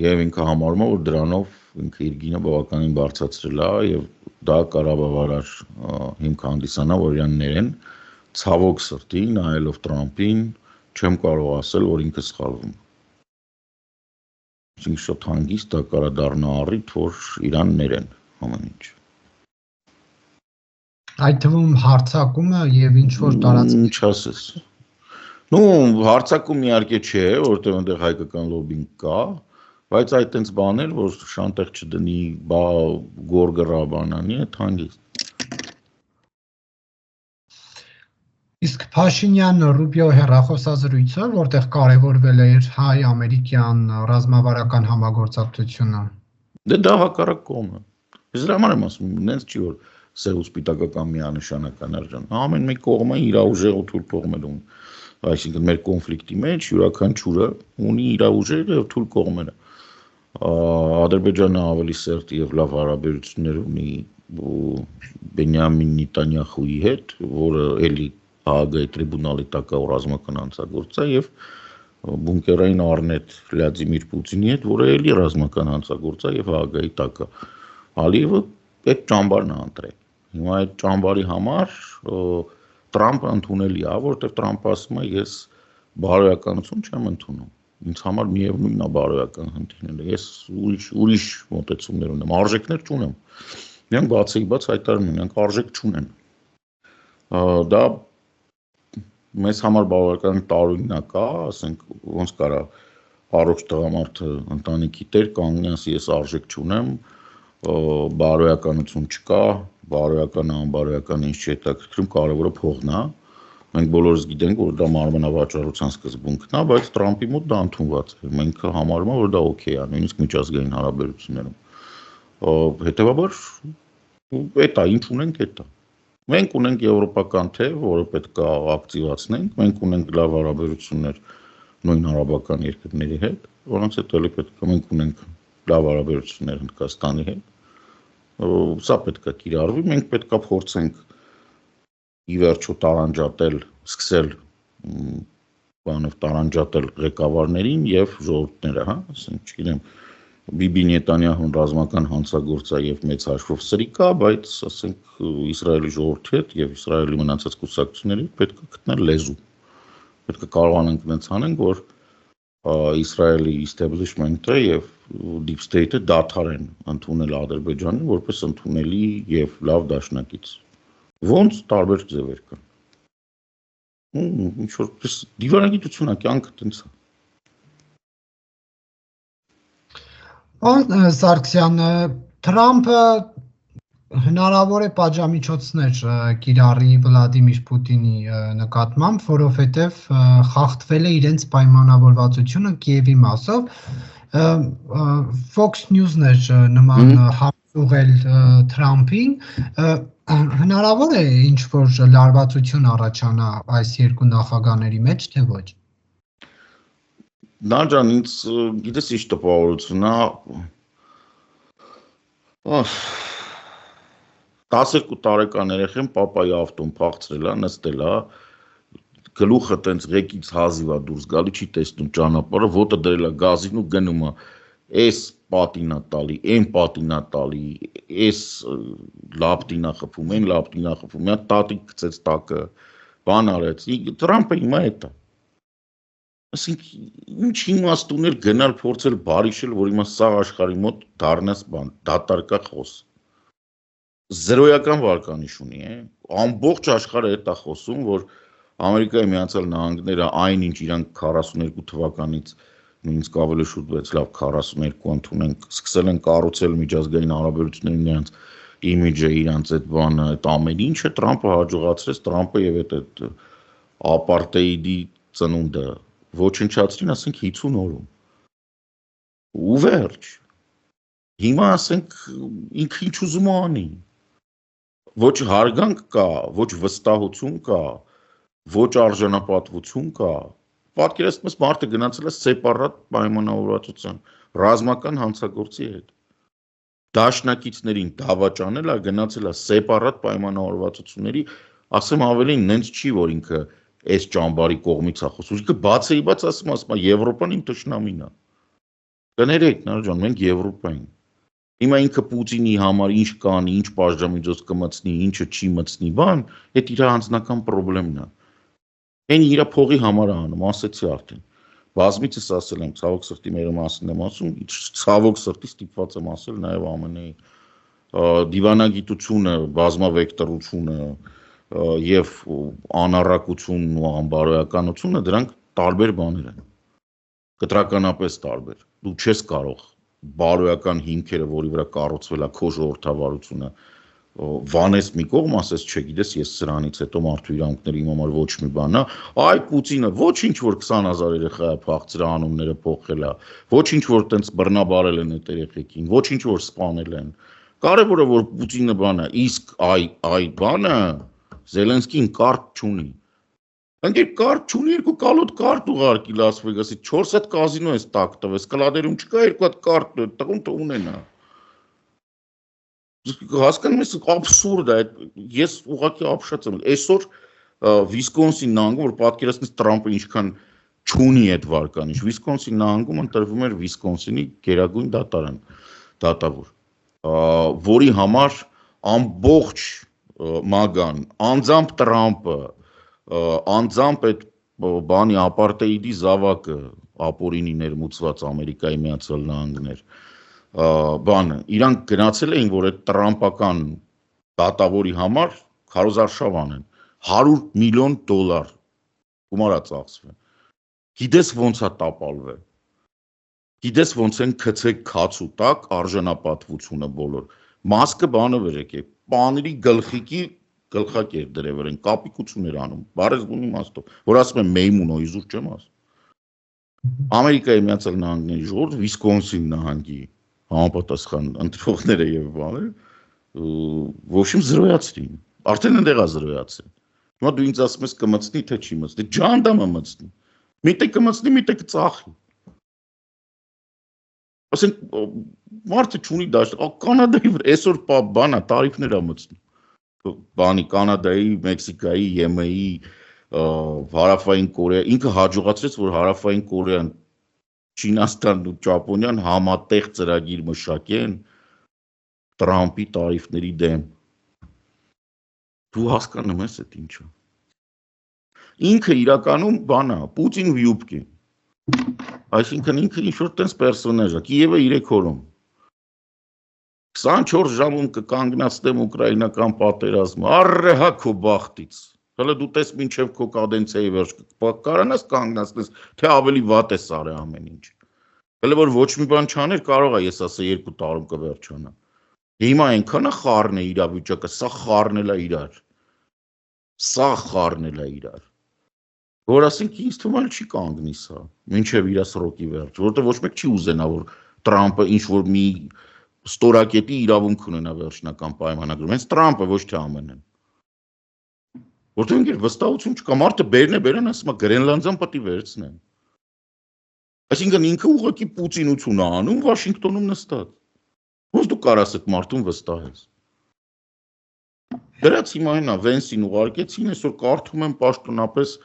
Եվ ինքը համարում է, որ դրանով ինքը իր գինը բավականին բարձրացրել է եւ դա կարա բավարար հիմք հանդիսանա, որ իրան ներեն, ցավոք սրտի, նայելով Տրամփին, չեմ կարող ասել, որ ինքը սխալվում է։ Այսինքն շատ հանգիստ դա կարա դառնա առիթ, որ իրան ներեն ամեն ինչ։
Այդ թվում հարձակումը եւ ինչ որ տարածք։
Ինչ ասես։ Հարձակում իհարկե չէ, որտեղ այնտեղ հայկական լոբին կա, բայց այդ տենց բաներ, որ շանտեղ չդնի, գորգռա բանանի, այդ հանգիստ։
Իսկ Փաշինյան-Ռուբիո հեռախոսազրույցը, որտեղ կարևորվել էր հայ-ամերիկյան ռազմավարական համագործակցությունը։
Դա հակառակ կողմն է։ Ես դրա համար եմ ասում, նենց չի որ սև ու սպիտակական միանշանական արժան։ Ամեն մի կողմը իր ուժեղ ու թույլ կողմեր ունի։ Այսինքն մեր կոնֆլիկտի մեջ յուրաքանչյուրը ունի իր ուժերը եւ թույլ կողմերը։ Ադրբեջանը ավելի սերտ եւ լավ հարաբերություններ ունի Բենյամին Նետանյախուի հետ, որը էլի Հաագայի տրիբունալի տակ է ռազմական հանցագործ է եւ բունկերային առնետ Վլադիմիր Պուտինի հետ, որը էլի ռազմական հանցագործ է եւ Հաագայի տակ է։ Ալիևը այդ ճամբարն է ընտրել։ Հիմա այդ ճամբարի համար Տրամփը ընդունելի է, որովհետեւ Տրամփը ասում է ես բարոյականություն չեմ ընդունում։ Ինձ համար միևնույնն է բարոյական հնդիները։ Ես ուրիշ մոտեցումներ ունեմ, արժեքներ չունեմ։ Նրանք բացի բաց հայտարարում են, նրանք արժեք չունեն։ Դա մեզ համար բավական տարօրինակ է, ասենք ոնց կարա առողջ տղամարդը ընտանիքի տեր կանգնի, ասի ես արժեք չունեմ, բարոյականություն չկա, բարոյականը անբարոյականը ինչ չի հետաքրքրում, կարևորը փողն է։ Մենք բոլորս գիտենք, որ դա մարմնավաճառության սկզբունքն է, բայց Տրամպի մոտ դա ընդունված է։ Մենք համարում ենք, որ դա օքեյ է, նույնիսկ միջազգային հարաբերություններում։ Հետևաբար էտա ինչ ունենք էտա։ Մենք ունենք եվրոպական թև, որը պետք է ակտիվացնենք, մենք ունենք լավ հարաբերություններ նույն արաբական երկրների հետ, որոնց հետ էլի պետք է մենք ունենք լավ հարաբերություններ Հնդկաստանի հետ։ Սա պետք է կիրառվի, մենք պետք է փորձենք ի վերջո տարանջատել, սկսել տարանջատել ղեկավարներին եւ ժողովուրդները, հա, ասենք, չգիտեմ, Բիբի Նետանյահուն ռազմական հանցագործ է եւ մեծ հաշվով սրիկա, բայց ասենք Իսրայելի ժողովրդի հետ եւ Իսրայելի մնացած կուսակցությունների պետք է գտնել լեզու։ Պետք է կարողանանք այնց անենք, որ Իսրայելի establishment-ը եւ deep state-ը դադարեն ընդունել Ադրբեջանին որպես ընդունելի եւ լավ դաշնակից։ Ոնց տարբեր ձևեր կան։ Ինչ որ դիվանագիտություն է, կյանքը տենց է։
Սարգսյան, Թրամփը հնարավոր է պատժամիջոցներ կիրառի Վլադիմիր Պուտինի նկատմամբ, որովհետև խախտվել է իրենց պայմանավորվածությունը Կիևի մասով։ Fox News-ն էր նման հարց ուղղել Թրամփին, հնարավոր է ինչ-որ լարվածություն առաջանա այս երկու նախագահների մեջ, թե ոչ։
Նաջան, ինձ գիտես ինչ տպավորություն է, 12 տարեկան երեխան պապայի ավտոն փախցրել է, նստել է, գլուխը տենց ղեկից հազիվ է դուրս գալի, չի տեսնում ճանապարհը, ոտը դրել է գազին ու գնում է, էս պատին է տալի, այն պատին է տալի, էս լապտին է խփում, այն լապտին է խփում, մի հատ տատիկ գցեց տակը, բան արեց, Թրամփը հիմա էդ է։ Ասենք ինչ իմաստ ուներ գնալ փորձել բարիշել, որ հիմա սաղ աշխարհի մոտ դառնաս բան, դատարկա խոս։ Զրոյական վարկանիշ ունի, ամբողջ աշխարհը էդ է խոսում, որ Ամերիկայի Միացյալ Նահանգները այնինչ իրանք 42 թվականից նույնիսկ ավելի շուտ բայց լավ 42 ընդունենք, սկսել են կառուցել միջազգային հարաբերությունների նրանց իմիջը, իրանց այդ բանը, այդ ամեն ինչը Տրամփը հաջողացրեց, Տրամփը եւ այդ ապարտեիդի ծնունդը ոչնչացրին, ասենք 50 օրում։ Ու վերջ։ Հիմա ասենք ինքը ինչ ուզում է անի։ Ոչ հարգանք կա, ոչ վստահություն կա, ոչ արժանապատվություն կա։ Պատկերացնես մարդը գնացել է սեպարատ պայմանավորվածության, ռազմական հանցագործի հետ։ Դաշնակիցներին դավաճանել է, գնացել է սեպարատ պայմանավորվածությունների, ասեմ ավելին, նենց չի, որ ինքը այս ճամբարի կողմից է խոսում, ինքը բացեի բաց ասում, Եվրոպան իմ թշնամին է։ Կներեք, Նարեկ ջան, մենք Եվրոպա ենք։ Հիմա ինքը Պուտինի համար ինչ կանի, ինչ պատժամիջոց կմտցնի, ինչը չի մտցնի, բան, այդ իր անձնական խնդիրն է։ Այն իր փողի համար է անում, ասեցի արդեն։ Բազմիցս ասել եմ, ցավոք սրտի մեր մասին եմ ասում, ցավոք սրտի ստիպված եմ ասել նաև ԱՄՆ-ի դիվանագիտությունը, բազմավեկտորությունը եւ անառակությունն ու անբարոյականությունը դրանք տարբեր բաներ են։ Կտրականապես տարբեր։ Դու չես կարող բարոյական հիմքերը, որի վրա կառուցվել է քո ժողովրդավարությունը, վանես մի կողմ, ասես, չգիտես, ես սրանից հետո մարդու իրավունքների իմ համար ոչ մի բան է, այ Պուտինը ոչինչ որ 20,000 երեխա փախցրել է, անունները փոխել է, ոչինչ որ տենց բռնաբարել են այդ երեխեքին, ոչինչ որ սպանել են։ Կարևորը որ Պուտինը բանը, իսկ այ բանը Զելենսկին կարտ չունի։ Ընկեր կարտ չունի, երկու կալոտ կարտ ուղարկի Լաս Վեգասի, 4 հատ կազինո էս տակ տվես, կլադերում չկա, երկու հատ կարտ տղուն թ ունենա։ Հասկանում ես, աբսուրդ է, ես ուղղակի ապշած եմ։ Այսօր Վիսկոնսին նահանգում, որ պատկերացնես Տրամփը ինչքան չունի այդ վարկանիշ, Վիսկոնսին նահանգում ընտրվում էր Վիսկոնսինի գերագույն դատավոր, որի համար ամբողջ մագան, անձամբ Տրամփը, անձամբ այդ բանի ապարտեիդի զավակը, ապորինի ներմուծված Ամերիկայի Միացյալ Նահանգներ, բանը, իրանք գնացել էին, որ այդ տրամպական դատավորի համար քարոզարշավ անեն, $100 միլիոն գումար է ծախսվել։ Գիտես ոնց է տապալվել։ Գիտես ոնց են քցեք քաց ու տակ արժանապատվությունը բոլոր։ Մասկը բանը վերեք է, պաների գլխիկի գլխակեր դրել են, կապիկություններ անում, բարեզգունի իմաստով, որ ասում են մեյմուն օիզուր չեմ ասում։ Ամերիկայի Միացյալ Նահանգների ժողովուրդ Վիսկոնսին նահանգի համապատասխան ընտրողները եւ բաները ոչ իմ զրոյացրին։ Արդեն ընդեղ է զրոյացել։ Հիմա դու ինձ ասում ես կմցնի թե չի մցնի։ Ջանդամը մցնի։ Միտը կմցնի, միտը կծախի։ Ասենք մարդը չունի դաշտ, Կանադայի այսօր բանա տարիֆներ է մցնում։ Բանի Կանադայի, Մեքսիկայի, ԵՄ-ի, Հարավային Կորեա, ինքը հաջողացրեց, որ Հարավային Կորեան, Չինաստանն ու Ճապոնիան համատեղ ծրագիր մշակեն Տրամպի տարիֆների դեմ։ Դու հասկանում ես այդ ինչը։ Ինքը իրականում բանա, Պուտին ու Յուբկին։ Այսինքն ինքը ինչ-որ տենց պերսոնաժ է, Կիևը 3 օրում։ 24 ժամում կկանգնացնեմ ուկրաինական պատերազմը, առհա քո բախտից։ Հələ դու տես մինչև քո կադենցիայի վերջ կարողանաս կանգնացնես, թե ավելի վատ է սարը ամեն ինչ։ Հələ որ ոչ մի բան չաներ, կարող է ես ասել 2 տարում կվերջանա։ Հիմա այնքան է խառն է իրավիճակը, սա խառնել է իրար։ Սա խառնել է իրար։ Որ ասենք ինձ թվում է չի կանգնի սա, մինչև իր սրոկի վերջ, որովհետև ոչ մեկ չի ուզենա, որ Տրամպը ինչ-որ մի ստորակետի իրավունք ունենա վերջնական պայմանագրում, հենց Տրամպը ոչ թե ԱՄՆ-ն։ Որտեղ ինքն վստահություն չկա, մարդը բերն ասում է Գրենլանդիան պետք է վերցնեն։ Այսինքն ինքը ուղղակի պուտինություն է անում Վաշինգտոնում նստած։ Ոնց դու կարաս այդ մարդուն վստահես։ Դրանց հիմա այնա Վենսին ուղարկեցին, այսօր կարդում եմ պաշտոնապես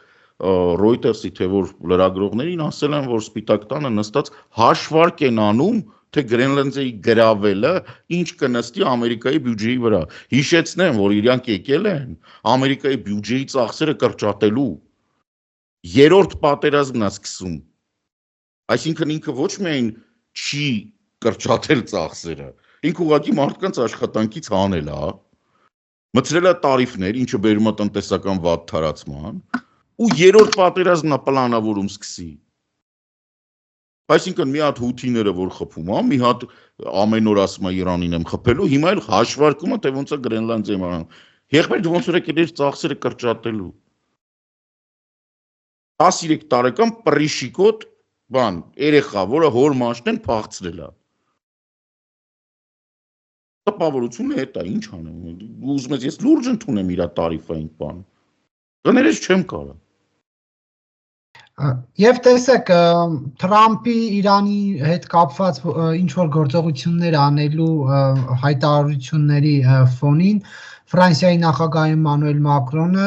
Reuters-ի թե որ լրագրողներին ասել են, որ Սպիտակ տանը նստած հաշվարկ են անում, թե Գրենլանդիայի գրավելը ինչ կնստի Ամերիկայի բյուջեի վրա։ Հիշեցնեմ, որ իրանք եկել են Ամերիկայի բյուջեի ծախսերը կրճատելու։ Երրորդ պատերազմն է սկսում։ Այսինքն ինքը ոչ միայն չի կրճատել ծախսերը, ինքը ուղղակի մարդկանց աշխատանքից հանել է, մտցրել է տարիֆներ, ինչը բերում է տնտեսական վատ թարացման, ու երրորդ պատերազմն է պլանավորում սկսի։ Այսինքն մի հատ հութիները որ խփում է, մի հատ ամեն օր ասում է Իրանին եմ խփելու, հիմա էլ հաշվարկում է, թե ոնց է Գրենլանդիայում անում։ Եղբայր դու ոնց որ եկել ես ծախսերը կրճատելու։ 13 տարեկան պրիշիկոտ բան, երեխա, որը հոր մաշնեն փախցրել է։ Տպավորությունը հետ է, ինչ անեմ։ Ուզում ես ես լուրջ ընդունեմ իր տարիֆային բան։ Կներես չեմ կարող։
Եվ տեսեք, Թրամփի Իրանի հետ կապված ինչ որ գործողություններ անելու հայտարարությունների ֆոնին Ֆրանսիայի նախագահ Էմանուել Մակրոնը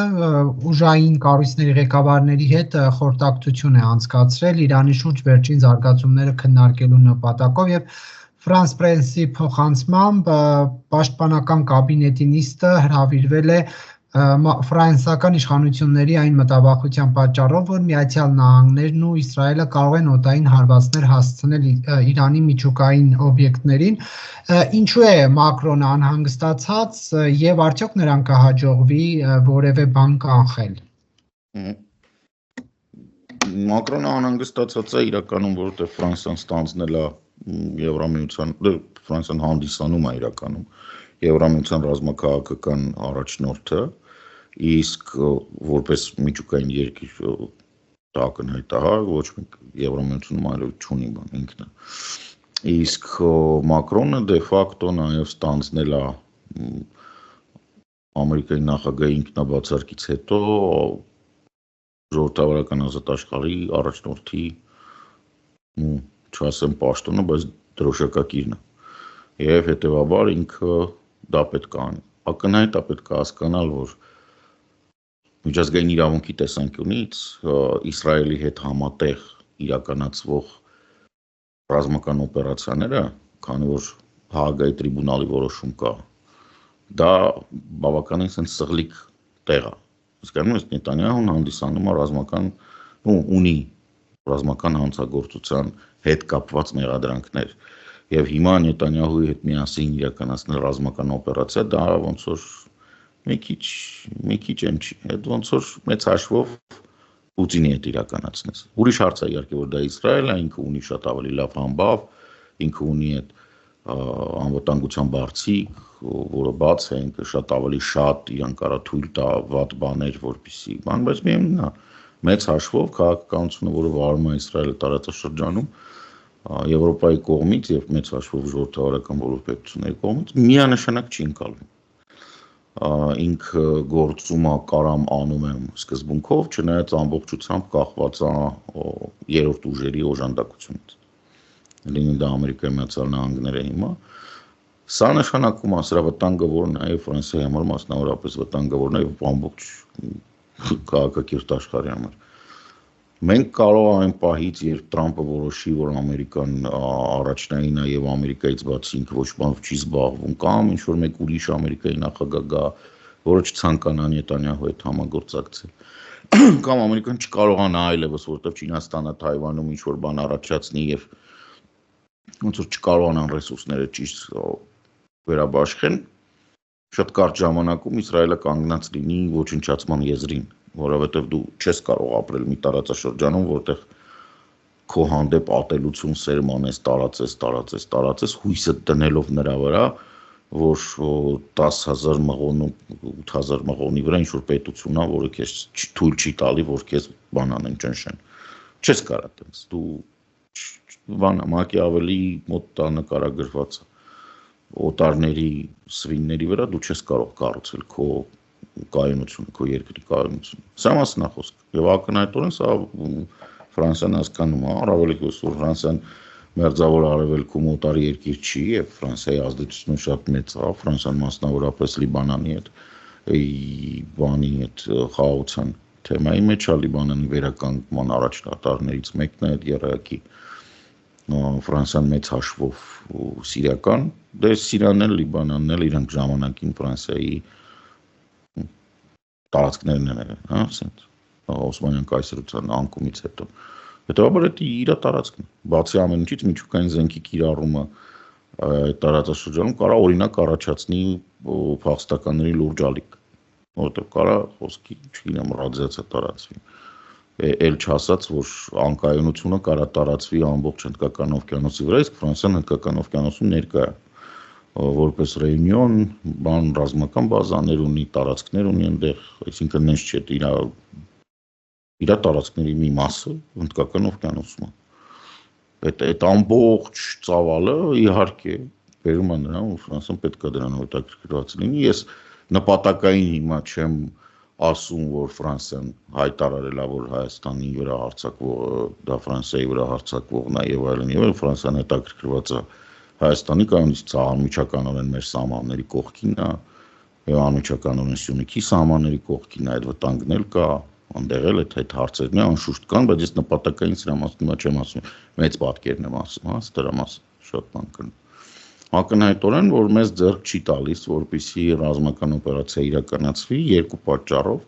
ուժային կառույցների ղեկավարների հետ խորհրդակցություն է անցկացրել Իրանի շուրջ վերջին զարգացումները քննարկելու նպատակով եւ France Press-ի փոխանցմամբ պաշտպանական կաբինետի նիստը հրավիրվել է ֆրանսիական իշխանությունների այն մտավախության պատճառով, որ Միացյալ Նահանգներն ու Իսրայելը կարող են օդային հարվածներ հասցնել Իրանի միջուկային օբյեկտներին, ինչու է Մակրոնը անհանգստացած եւ արդյոք նրան կհաջողվի որևէ բան կանխել։
Մակրոնը անհանգստացած է իրականում, որովհետեւ Ֆրանսիան ստանձնել է Եվրամիության, Ֆրանսիան հանդիսանում է իրականում Եվրամիության ռազմաքաղաքական առաջնորդը, իսկ որպես միջուկային երկիր դա ակնհայտ է, ոչ մեկ Եվրամիությունում այլև չունի բան ինքն է։ Իսկ Մակրոնը դե ֆակտո նաև ստանձնել է Ամերիկայի նախագահի ինքնաբացարկից հետո ժողովրդավարական ազատ աշխարհի առաջնորդի չասեմ պաշտոնը, բայց դրոշակակիրն է։ Եվ հետևաբար ինքը դա պետք է անի։ Ակնհայտ է պետք է հասկանալ, որ միջազգային իրավունքի տեսանկյունից Իսրայելի հետ համատեղ իրականացվող ռազմական օպերացիաները, քանի որ Հաագայի տրիբունալի որոշում կա, դա բավականին սղլիկ տեղ է։ Իսկանում ես Նետանյահուն հանդիսանում է ռազմական ունի ռազմական հանցագործության հետ կապված մեղադրանքներ եւ հիմա Նետանյահուի հետ միասին իրականացնել ռազմական օպերացիա դա ոնց որ մի քիչ եմ չի այդ ոնց որ մեծ հաշվով Պուտինի հետ իրականացնես։ Ուրիշ հարց է իհարկե, որ դա Իսրայելն է, ինքը ունի շատ ավելի լավ համբավ, ինքը ունի այդ անվտանգության բարձիկ, որը բաց է, ինքը շատ ավելի շատ իրան կարա թույլ տա վատ բաներ, որպեսզի բան, բայց միևնույնն է, մեծ հաշվով քաղաքականությունը, որը վարում է Իսրայելը տարածաշրջանում, Եվրոպայի կողմից եւ մեծ հաշվով ժողովրդավարական բոլոր պետությունների կողմից միանշանակ չի ընկալվում։ Ինքը գործում է կարամ անում եմ սկզբունքով, չնայած ամբողջությամբ կախված է երրորդ ուժերի օժանդակությունից։ Լինի դա Ամերիկայի Միացյալ Նահանգները հիմա, սա նշանակում է սրա վտանգը, որ նաև Ֆրանսիայի համար մասնավորապես վտանգավոր է եւ ամբողջ քաղաքակիրթ աշխարհի համար։ Մենք կարող այն պահից, երբ Տրամպը որոշի, որ Ամերիկան առաջնայինն է եւ Ամերիկայից բացի ինքը ոչ բանով չի զբաղվում, կամ ինչ որ մեկ ուրիշ Ամերիկայի նախագահ գա, որը չցանկանա Նետանյահու հետ համագործակցել, կամ Ամերիկան չկարողանա այլևս, որովհետեւ Չինաստանը Թայվանում ինչ որ բան առաջացնի եւ ոնց որ չկարողանան ռեսուրսները ճիշտ վերաբաշխեն, շատ կարճ ժամանակում Իսրայելը կանգնած լինի ոչնչացման եզրին, որովհետև դու չես կարող ապրել մի տարածաշրջանում, որտեղ քո հանդեպ ատելություն սերմանես, տարածես, հույսը դնելով նրա վրա, որ 10,000 մղոն ու 8,000 մղոնի վրա ինչ-որ պետություն է, որը քեզ թույլ չի տալի, որ քեզ բան անեն, ճնշեն։ Չես կարող այդպես։ Դու բան Մակիավելի մոտ նկարագրված է։ Օտարների սվինների վրա դու չես կարող կառուցել քո կայունությունը, քո երկրի կայունությունը։ Սա մասն է խոսքը։ Եվ ակնհայտորեն սա Ֆրանսիան հասկանում է, առավել քիչ որ Ֆրանսիան մերձավոր արևելքում օտար երկիր չի, եւ Ֆրանսիայի ազդեցությունը շատ մեծ է, Ֆրանսիան մասնավորապես Լիբանանի հետ, բանի հետ խաղաղության թեմայի մեջ է, Լիբանանի վերականգնման առաջատարներից մեկն է այդ երակի Ֆրանսիան մեծ հաշվով սիրիական, դե Սիրիան էլ Լիբանանն էլ իրանք ժամանակին Ֆրանսիայի տարածքներն են, հա, ասենք Օսմանյան կայսրության անկումից հետո։ Հետևաբար դա իր տարածքն է։ Բացի ամեն ինչից միջուկային զենքի կիրառումը տարածաշրջանում կարա օրինակ առաջացնի փախստականների լուրջ ալիք, որովհետև կարա խոսքի, չգիտեմ, ռադիացիա տարածվի։ Էլ չասած, որ անկայունությունը կարա տարածվի ամբողջ Հնդկական օվկիանոսի վրա, իսկ Ֆրանսիան Հնդկական օվկիանոսում ներկա է, որպես ռեյունիոն, բան ռազմական բազաներ ունի, տարածքներ ունի այնտեղ, այսինքն նենց չէ, իր տարածքների մի մասը Հնդկական օվկիանոսում է։ Այդ ամբողջ ծավալը իհարկե բերում է նրան, որ Ֆրանսիան պետք է դրանով հետաքրքրված լինի։ Ես նպատակային հիմա չեմ ասում, որ Ֆրանսիան հայտարարել է, որ Հայաստանի վրա հարձակվողը դա Ֆրանսիայի վրա հարձակվողն է եւ այլն, եւ Ֆրանսիան հետաքրքրված է Հայաստանի կայունից անմիջականորեն մեր սահմանների կողքին է, եւ անմիջականորեն Սյունիքի սահմանների կողքին է, այդ վտանգն էլ կա, այնտեղ էլ այդ հարցերն անշուշտ կան, բայց ես նպատակային սրա մասին չեմ ասում, մեծ պատկերն եմ ասում, հա, դրա մասին շատ բան կան։ Ակնհայտորեն, որ մեզ ձեռք չի տալիս, որպեսզի ռազմական օպերացիա իրականացվի երկու պատճառով,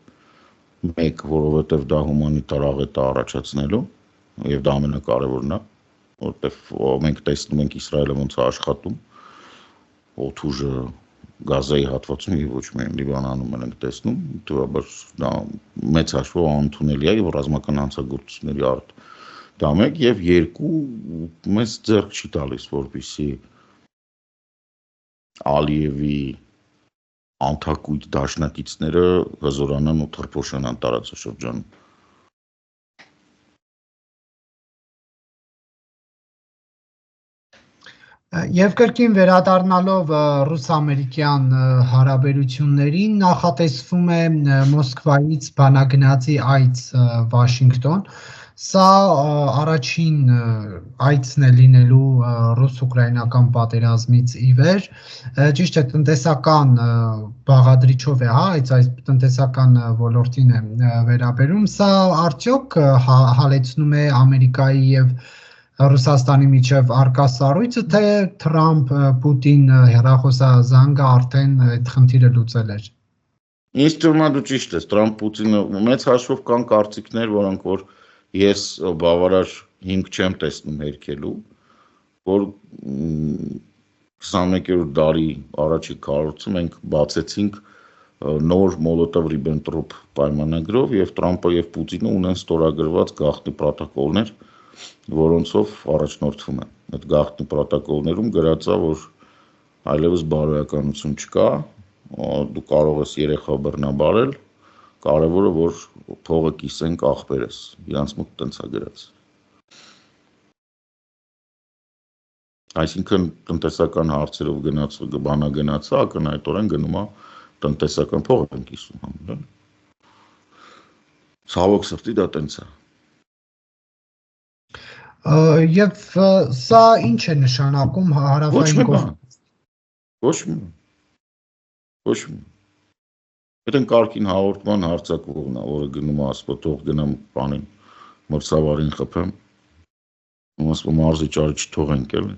մեկ, որովհետև դա հումանիտար աղետ է առաջացնելու, եւ դա ամենակարևորն է, որովհետև մենք տեսնում ենք Իսրայելը ոնց է աշխատում, օդուժը Գազայի հատվածում եւ ոչ միայն Լիբանանում ենք տեսնում, դեպաբար դա մեծ հաշվով անընդունելի է եւ ռազմական հանցագործությունների արդ։ Դա մեկ եւ երկու մեզ ձեռք չի տալիս, որպեսզի Ալիևի անթակույտ դաշնակիցները հզորանան ու թրփոշանան տարածաշրջանում։
Եվ կրկին վերադառնալով ռուս-ամերիկյան հարաբերություններին, նախատեսվում է Մոսկվայից բանագնացի այց Վաշինգտոն։ Սա առաջին այցն է լինելու ռուս-ուկրաինական պատերազմից ի վեր, ճիշտ է, տնտեսական բաղադրիչով է, հա, այս տնտեսական ոլորտին է վերաբերում, սա արդյոք հալեցնում է Ամերիկայի եւ Ռուսաստանի միջև առկա սառույցը, թե Թրամփ-Պուտին հեռախոսազանգը արդեն այդ խնդիրը լուծել էր։
Ինձ թվում է դու ճիշտ ես, Թրամփ-Պուտինը մեծ հաշվով կան կարծիքներ, որոնք որ ես բավարար հիմք չեմ տեսնում հերքելու, որ 21-րդ դարի առաջի քառորդում մենք բացեցինք նոր Մոլոտով-Ռիբենտրոպ պայմանագրով եւ Տրամպը եւ Պուտինը ունեն ստորագրված գաղտնի պրոտոկոլներ, որոնցով առաջնորդվում են։ Այդ գաղտնի պրոտոկոլներում գրած է, որ այլևս բարոյականություն չկա, դու կարող ես երեխա բռնաբարել, կարևորը որ փողը կիսենք ախպերս, իրանց մոտ տենց է գրած։ Այսինքն տնտեսական հարցերով բանագնացը ակնհայտորեն գնում է տնտեսական փող են կիսում համեն։ Ցավոք սրտի դա տենց է։
Եվ սա ինչ է նշանակում հարավային
Ոչ մի։ Այդ կարգին հաղորդման հարցակողն է, որը գնում է ասպա թող գնամ բանին մրցավարին խփեմ։ Ասպա մարզի ճարի չթողենք էլ։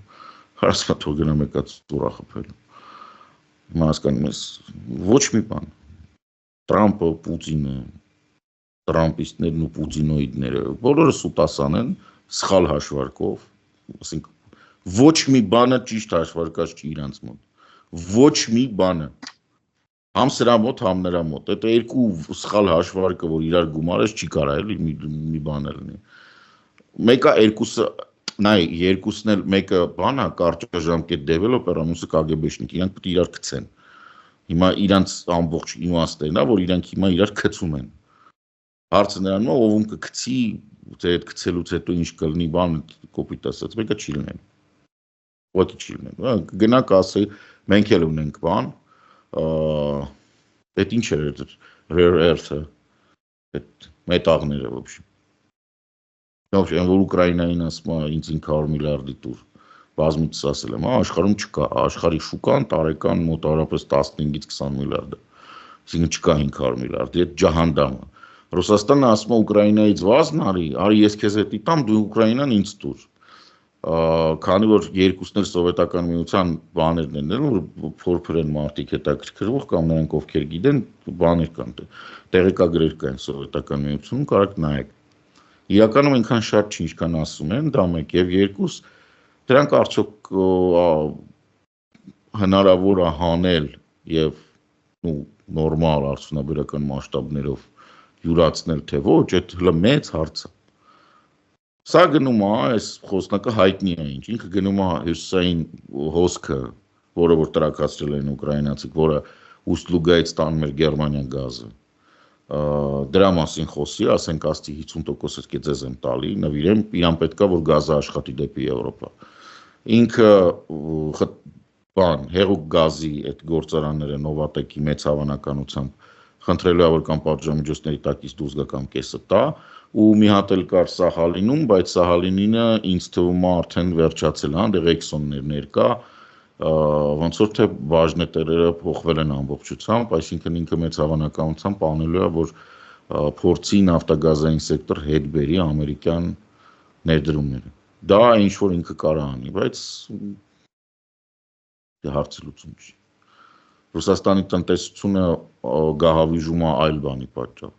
Հարցա թող գնամ եկա ծուրա խփել։ Հիմա հասկանում ես ոչ մի բան։ Տրամպը, Պուտինը, տրամպիստներն ու պուտինոիդները բոլորը սուտասան են սխալ հաշվարկով, ասենք ոչ մի բանը ճիշտ հաշվարկած չի իրանց մոտ։ Ոչ մի բանը։ Համ սրա մոտ, համ նրա մոտ։ Այդ երկու սխալ հաշվարկը, որ իրար գումարես, չի կարա էլի մի բան լինի։ Մեկը երկուսը, նայ, երկուսն էլ մեկը բան է, կարճաժամկետ դեվելոպեր, մյուսը KGB-շնիկ, իրանք պետք է իրար գցեն։ Հիմա իրանց ամբողջ իմաստն է, որ իրանք հիմա իրար գցում են։ Հարցը նրանում է, ով կգցի, թե այդ գցելուց հետո ինչ կլինի բան, կոպիտ ասած, մեկը չի լինել։ Ոքի չի լինել։ Գնանք ասի, մենք էլ ունենք բան, այդ ինչ էր այդ rare earth-ը, այդ մետաղները ոբշի։ Ոչ, այն որ Ուկրաինային ասում է ինձ 500 միլիարդի տուր, բազմիցս ասել եմ, աշխարհում չկա, աշխարհի շուկան տարեկան մոտավորապես 15-ից 20 միլիարդ է։ Այսինքն չկա 500 միլիարդ, այդ ջահանդամը։ Ռուսաստանը ասում է Ուկրաինայից վազն արի ես քեզ հետի տամ, դու Ուկրաինան ինձ տուր։ Քանի որ երկուսն էլ սովետական միության բաներն են, որ փորփր են մարդիկ հետաքրքրվող կամ նրանք ովքեր գիտեն, բաներ կան, տեղեկագրեր կան սովետական միությունում, կարաք նայեք։ Իրականում այնքան շատ չի, ինչքան ասում են, դա մեկ եւ երկուս, դրանք արդյոք հնարավոր է հանել եւ նորմալ արդյունաբերական մասշտաբներով յուրացնել թե ոչ, այդ հլը մեծ հարց է։ Սա գնում է, այս խոսնակը հայտնի է ինչ, ինքը գնում է հյուսային հոսքը, որը որ տրակացրել են ուկրաինացիք, որը Ուսլուգայից տանում էր Գերմանիա գազը։ Դրա մասին խոսի, ասենք աստի 50% էդ ձեզ եմ տալի, նվիրեմ, իրան պետքա որ գազը աշխատի դեպի Եվրոպա։ Ինքը բան, հեղուկ գազի այդ գործարանները Նովատեկի մեծ հավանականությամբ խնդրելու է որ կամ պատժամիջոցների տակից դուրս գա կամ կեսը տա, ու մի հատ էլ կար Սահալինում, բայց Սահալինինը ինձ թվում է արդեն վերջացել, հա, դեղ Էքսոններ ներկա, ոնց որ թե բաժնետերերը փոխվել են ամբողջությամբ, այսինքն ինքը մեծ հավանականությամբ անելու է, որ փորձի նավթագազային սեկտոր հետ բերի ամերիկյան ներդրումները։ Դա ինչ որ ինքը կարա անի, բայց հարցը լուծում չի։ Ռուսաստանի տնտեսությունը գահավիժում է այլ բանի պատճառով,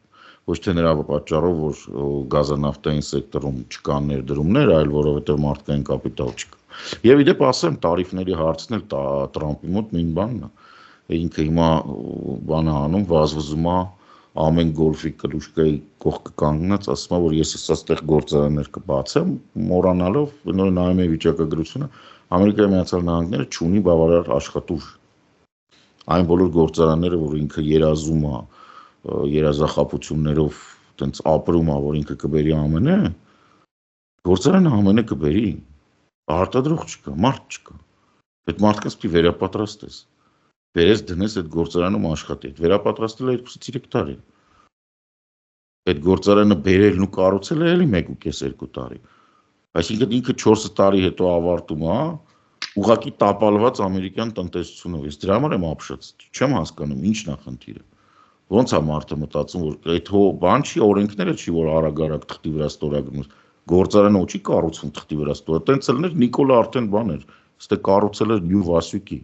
ոչ թե նրա պատճառով, որ գազանավթային սեկտորում չկան ներդրումներ, այլ որովհետև մարդկային կապիտալ չկա։ Եվ իդեպ ասեմ, տարիֆների հարցն էլ Տրամպի մոտ նույն բանն է։ Ինքը հիմա բանը անում, վազվզում է ամեն գոլֆի կլուշկայի կողքը կանգնած, ասում է, որ ես այստեղ գործարաններ կբացեմ, մոռանալով նայում է վիճակագրությունը, Ամերիկայի Միացյալ Նահանգները չունի բավարար աշխատուժ։ Այն բոլոր գործարանները, որ ինքը երազում է, երազախապություններով տենց ապրում է, որ ինքը կբերի ԱՄՆ-ը, գործարանը ԱՄՆ-ը կբերի, արտադրող չկա, մարդ չկա։ Այդ մարդկանց պիտի վերապատրաստես։ Բերես դնես այդ գործարանում աշխատի։ Այդ վերապատրաստելը 2-3 տարի։ Այդ գործարանը բերելն ու կառուցելը էլի 1.5-2 տարի։ Այսինքն ինքը 4 տարի հետո ավարտում է, ուղղակի տապալված ամերիկյան տնտեսությունով։ Ես դրա համար եմ ապշած, չեմ հասկանում ինչն է խնդիրը։ Ոնց է մարդը մտածում, որ այդ բան չի, օրենքները չի, որ արագ-արագ թղթի վրա ստորագրում, գործարանը չի կառուցվում թղթի վրա ստորագրում։ Տենց էլ Նիկոլա արդեն բան էր, ստե կառուցել էր Նյու Վասյուկի։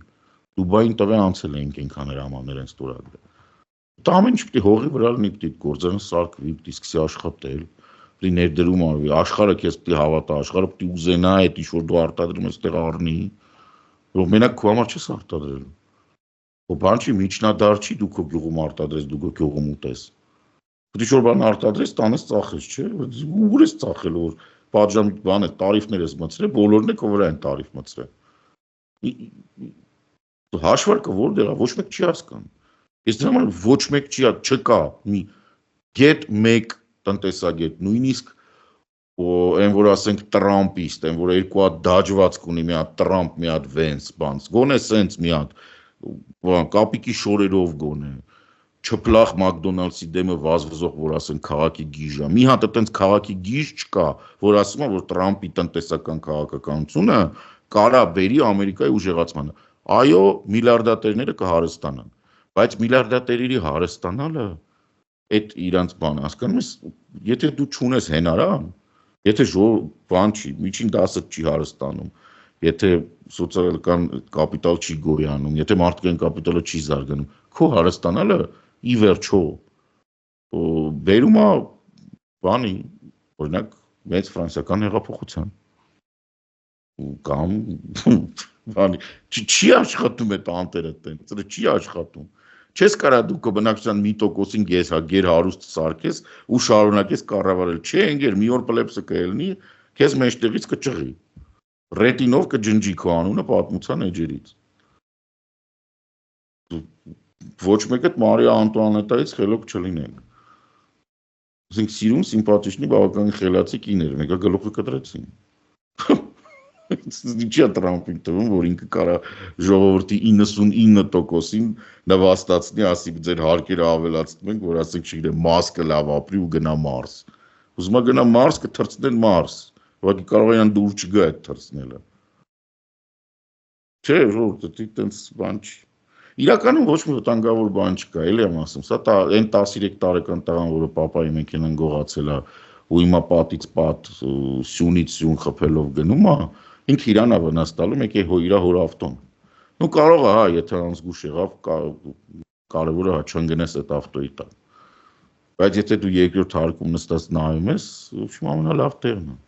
Դուբային տղե անցել էինք այնքան հրամաններ են ստորագրել։ Դա ամեն ինչ պիտի հողի վրա լինի, պիտի գործարանը սարքվի, պիտի սկսի աշխատել, պիտի ներդրում արվի, աշխարհը քեզ պիտի հավատա, աշխարհը պիտի ուզենա այդ ինչ որ դու արտադրում ես, այդտեղ առնի, որ մենակ քո համար չես արտադրելու։ Բան չի միջնադար չի դու քո գյուղում արտադրես, դու քո գյուղում ուտես։ Պետք է որ բան արտադրես, տանես ծախես, չէ՞։ Ուր ես ծախել որ պատժամիտ բան է, տարիֆներ ես մտցրել, բոլորն է քո վրա են տարիֆ մտցրել։ Հաշվարկը որտեղ է, ոչ մեկ չի հասկանում։ Ես դրա համար ոչ մեկ չկա մի get մեկ տնտեսագետ, նույնիսկ այն որ ասենք Տրամպիստ, այն որ երկու հատ դաջվածք ունի, մի հատ Տրամպ, մի հատ Վենս, բանց, գոնե սենց մի հատ կապիկի շորերով գոնե, չփլախ Մակդոնալդսի դեմը վազվզող, որ ասեն քաղաքի գիժա, մի հատ այտենց քաղաքի գիժ չկա, որ ասում է, որ Տրամպի տնտեսական քաղաքականությունը կարա բերի Ամերիկայի ուժեղացմանը։ Այո, միլիարդատերները կհարստանան, բայց միլիարդատերերի հարստանալը այդ իրանց բանը, հասկանում ես, եթե դու չունես հենարան, եթե բան չի, միջին դասը չի հարստանում, եթե սոցիալական կապիտալ չի գոյանում, եթե մարդկային կապիտալը չի զարգանում, քո հարստանալը ի վերջո բերում է բանի, օրինակ մեծ ֆրանսիական հեղափոխության կամ բանի չի աշխատում այդ անտերը տենց, չի աշխատում։ Չես կարա դու կբնակչության մի տոկոսին գեր հարուստ սարքես ու շարունակես կառավարել, չէ ընկեր, մի օր պլեպսը կելնի, քեզ մեջտեղից կճղի, ռետինով կջնջի քո անունը պատմության էջերից։ Ոչ մեկը Մարիա Անտուանետայից խելոք չլինենք։ Ասենք սիրուն սիմպաթիչնի բավականին խելացի կին էր, մեկը գլուխը կտրեցին։ Ինչի է Տրամպին տվում, որ ինքը կարա ժողովրդի 99%-ին նվաստացնի, ասի ձեր հարկերը ավելացնում ենք, որ ասենք չգիտեմ, մասկը լավ ապրի ու գնա Մարս։ Ուզում է գնա Մարս, կթռցնեն Մարս, ուղղակի կարող է իրան դուր չգա այդ թռցնելը։ Չէ, ժողովուրդ, այդպես բան չի։ Իրականում ոչ մի վտանգավոր բան չկա, էլի եմ ասում, սա այն 13 տարեկան տղան, որը պապայի մեքենան գողացել է ու հիմա պատից պատ սյունից սյուն խփելով գնում է, ինքը իրան է վնաս տալու, մեկ է իր հոր ավտոն։ Ու կարող է, հա, եթե անզգուշ եղավ, կարևորը հա չընկնես այդ ավտոյի տակ։ Բայց եթե դու երկրորդ հարկում նստած նայում ես, ուրիշ ամենալավ տեղն է։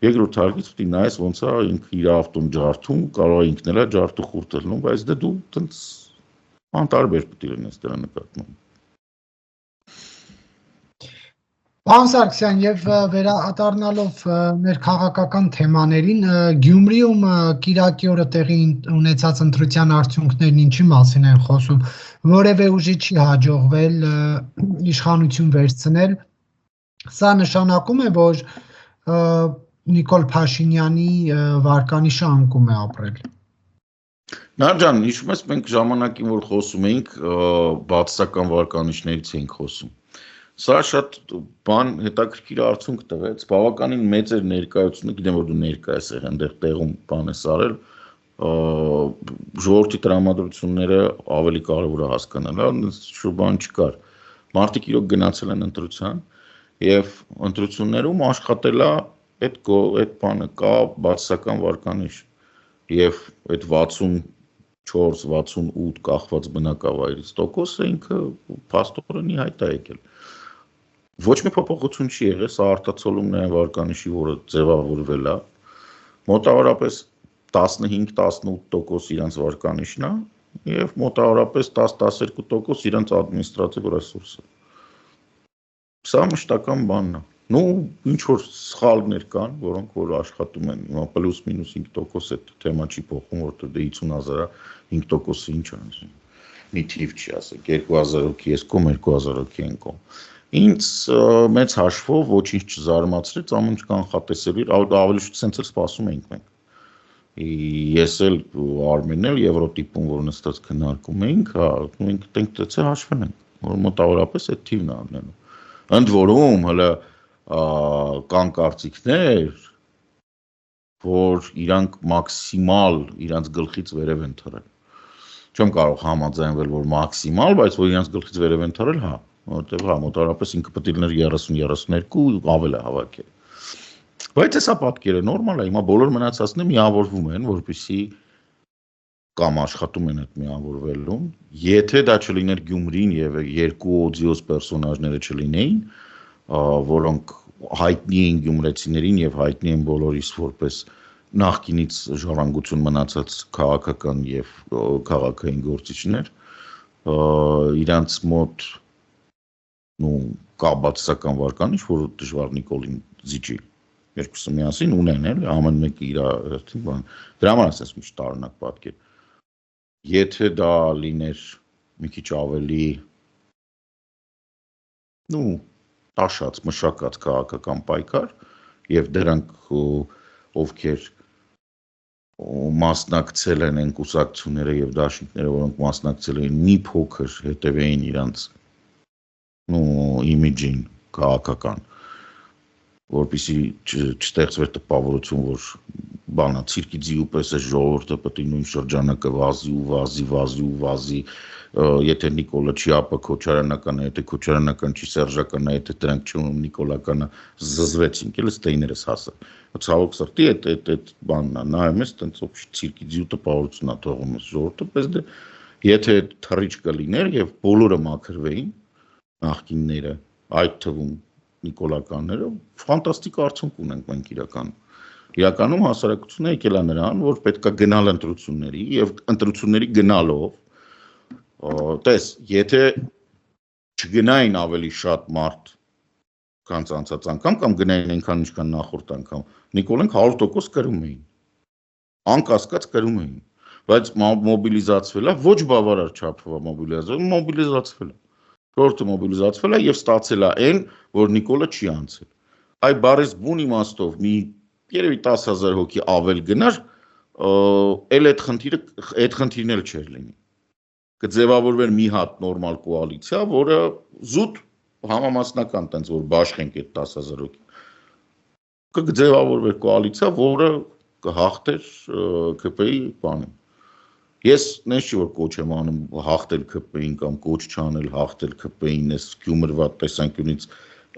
Երկրորդ հարկից պետք է նայես ոնց է ինքը իր ավտոն ջարդում, կարող է ինքն էլ է ջարդու խուրտ լնում, բայց դե դու տենց անտարբեր պետք է լինես դրա նկատմամբ։
Պարոն Սարգսյան, եւ վերադառնալով մեր քաղաքական թեմաներին, Գյումրիում Կիրակի օրը տեղի ունեցած ընտրության արդյունքներն ինչի մասին են խոսում, որևէ ուժի չի հաջողվել իշխանություն վերցնել, սա նշանակում է, որ Նիկոլ Փաշինյանի վարկանիշը անկում է ապրել։
Նարջան, հիշում ես մենք ժամանակին որ խոսում էինք, բացասական վարկանիշներից էինք խոսում։ Սա շատ բան հետաքրքիր արդյունք տվեց, բավականին մեծ էր ներկայությունը, գիտեմ որ դու ներկայ ես եղել, այնտեղ տեղում բան ես արել, ժողովրդի տրամադրությունները ավելի կարևոր է հասկանալ, շուտ բան չկար։ Մարդիկ իրոք գնացել են ընտրության եւ ընտրություններում աշխատել է այդ բանը կա բացասական վարկանիշ եւ այդ 64-68 կախված բնակավայրից տոկոսը ինքը փաստորեն հայտ է եկել։ Ոչ մի փոփոխություն չի եղել, սա արտացոլումն է վարկանիշի, որը ձևավորվել է։ Մոտավորապես 15-18% իրանց վարկանիշն է եւ մոտավորապես 10-12% իրանց ադմինիստրատիվ ռեսուրսը։ Սա մշտական բանն է։ Ну, ինչ որ սխալներ կան, որոնք որ աշխատում են, հիմա պլյուս-մինուս 5% այդ թեմա չի փոխում, որտեղ դե 50,000-ը 5%-ը ինչ է։ Մի թիվ չի ասեք, 2000 հոգի ես կողմ, 2000 հոգի են կողմ։ Ինձ մեծ հաշվով ոչինչ չզարմացրեց, ամեն ինչ կանխատեսելի էր, ավելի շուտ սենց էլ սպասում էինք մենք։ Ես էլ Արմենն էլ Եվրոտիպում, որ նստած քննարկում էինք, հա, մենք տենց հաշվել ենք, որ մոտավորապես այդ թիվն է ամենը։ Ընդ որում հələ կան կարծիքներ, որ իրանք մաքսիմալ իրանց գլխից վերև են թռել։ Չեմ կարող համաձայնվել, որ մաքսիմալ, բայց որ իրանց գլխից վերև են թռել, հա, որտեղ հա մոտավորապես ինքը պետք է լիներ 30-32 ավել է հավաքել։ Բայց հեսա պատկերը նորմալ է, հիմա բոլոր մնացածները միավորվում են, որպեսզի կամ աշխատում են այդ միավորվելուն, եթե դա չլիներ Գյումրին եւ երկու օդիոս պերսոնաժները չլինեին, որոնք հայտնի էին գյումրեցիներին եւ հայտնի են բոլորիս որպես նախկինից ժառանգություն մնացած քաղաքական եւ քաղաքային գործիչներ իրանց մոտ կա բացասական վարկանիշ, որ դժվար Նիկոլին զիջի երկուսը միասին ունեն էլ ամեն մեկը իր հերթին բան դրա համար ասես միշտ տարօրինակ պատկեր եթե դա լիներ մի քիչ ավելի տաշած մշակած քաղաքական պայքար եւ դրանք ովքեր մասնակցել են այն կուսակցությունները եւ դաշինքները որոնք մասնակցել էին մի փոքր հետեւեին իրանց իմիջին քաղաքական որպեսզի չստեղծվեր տպավորություն, որ բանա ցիրկի ձիու պես է ժողովուրդը պետք է նույն շրջանակը վազի, եթե Նիկոլը չի ապա Քոչարյանական է, եթե Քոչարյանական չի Սերժական է, եթե դրանք չունեն Նիկոլականը զզվեցին, էլ ստեիներս հասա։ Ցավոք սրտի այդ բանն է, նայում ես տենց ով ցիրկի ձիու տպավորություն է թողում ժողովուրդը, պես դե եթե թռիչ կլիներ եւ բոլորը մաքրվեին նախկինները, այդ թվում Նիկոլականները ֆանտաստիկ արդյունք ունենք մենք իրականում հասարակությունը եկել է նրան, որ պետք է գնալ ընտրությունների եւ ընտրությունների գնալով տես, եթե չգնային ավելի շատ մարդ քան ցանցած անգամ կամ գնային այնքան ինչքան նախորդ անգամ, Նիկոլենք 100% կրում էին։ Անկասկած կրում էին, բայց մոբիլիզացվել է, ոչ բավարար չափով մոբիլիզացվել է։ Ժողովուրդը մոբիլիզացվել է եւ ստացել է այն, որ Նիկոլը չի անցել։ Այ բարես բուն իմաստով մի երևի 10,000 հոգի ավել գնար, էլ այդ խնդիրն էլ չէր լինի։ Կձևավորվեր մի հատ նորմալ կոալիցիա, որը զուտ համամասնական տենց որ բաշխենք այդ 10,000 հոգի։ Կձևավորվեր կոալիցիա, որը կհաղթեր ԿՊ-ի բանը։ Ես նենց չի որ կոչ եմ անում հաղթել ԿՊ-ին կամ կոչ չանել հաղթել ԿՊ-ին, ես գյումրվա տեսանկյունից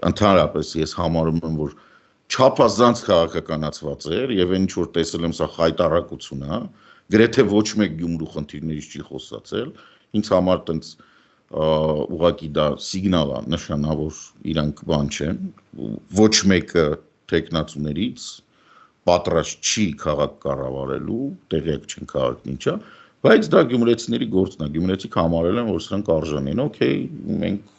ընդհանրապես ես համարում եմ, որ չափազանց քաղաքականացված էր եւ այն ինչ որ տեսել եմ սա խայտարակություն է, գրեթե ոչ մեկ Գյումրու խնդիրներից չի խոսացել, ինձ համար տենց ուղղակի դա սիգնալ է, նշան է, որ իրանք բան չեն, ոչ մեկը տեխնացուներից պատրաստ չի քաղաք կառավարելու, տեղյակ չեն քաղաքն ինչա, բայց դա գյումրեցիների գործն է, գյումրեցիք համարել են, որ սրանք արժանի են, օքեյ, մենք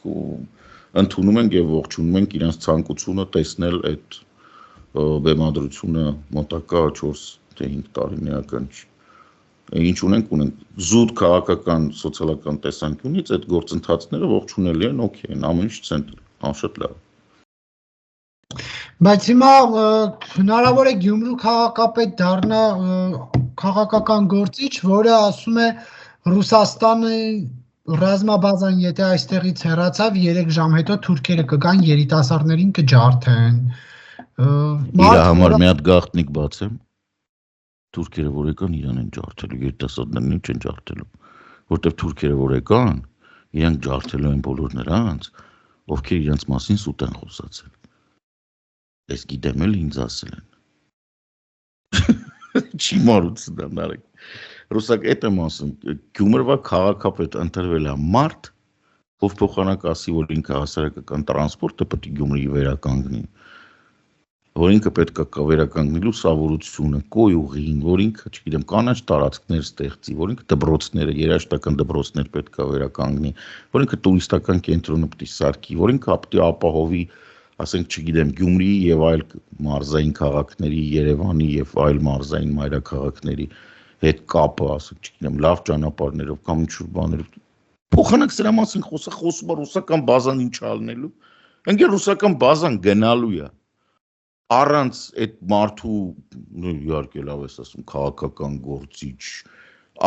ընդունում ենք եւ ողջունում ենք իրենց ցանկությունը տեսնել այդ բեմադրությունը մոտակա 4 թե 5 տարին էական չի։ Ինչ ունենք զուտ քաղաքական սոցիալական տեսանկյունից այդ գործընթացները ողջունելի են, օքեյ են, ամեն ինչ ցենտրը, անշատ լավ։
Բայց հիմա հնարավոր է Գյումրու քաղաքապետ դառնա քաղաքական գործիչ, որը ասում է Ռուսաստանը ռազմաբազան եթե այստեղից հեռացավ 3 ժամ հետո թուրքերը կգան երիտասարդներին կջարդեն։
Իր համար մի հատ գաղտնիք բացեմ։ Թուրքերը որ եկան իրան են ջարդելու, երիտասարդներին չեն ջարդելու, որտեղ թուրքերը որ եկան, իրանք ջարդելու են բոլոր նրանց, ովքեր իրենց մասին սուտ են խոսացել։ Ես գիտեմ էլ ինձ ասել են։ Չի մարուցն դա նարեկ։ Ռուսակ այդ եմ ասում, Գյումրվա քաղաքապետ ընտրվել է մարդ, ով փոխանակ ասի, որ ինքը հասարակական տրանսպորտը պետք է Գյումրիի վերականգնի, որ ինքը պետք է վերականգնելու սովորությունը, կոյուղին, որ ինքը, չգիտեմ, կանաչ տարածքներ ստեղծի, որ ինքը դպրոցները, երաժշտական դպրոցներ պետք է վերականգնի, որ ինքը տուրիստական կենտրոնը պետք է սարքի, որ ինքը պետք է ապահովի, ասենք, չգիտեմ, Գյումրիի եւ այլ մարզային քաղաքների, Երևանի եւ այլ մարզային մայրաքաղաքների հետ կապը, ասենք, չգիտեմ, լավ ճանապարհներով կամ ինչ-որ բաներով։ Փոխանակ սրա մասին խոսում է ռուսական բազան ինչ ալնելու։ Ընկեր ռուսական բազան գնալու է։ Առանց այդ մարդու, իհարկե լավ ես ասում, քաղաքական գործիչ,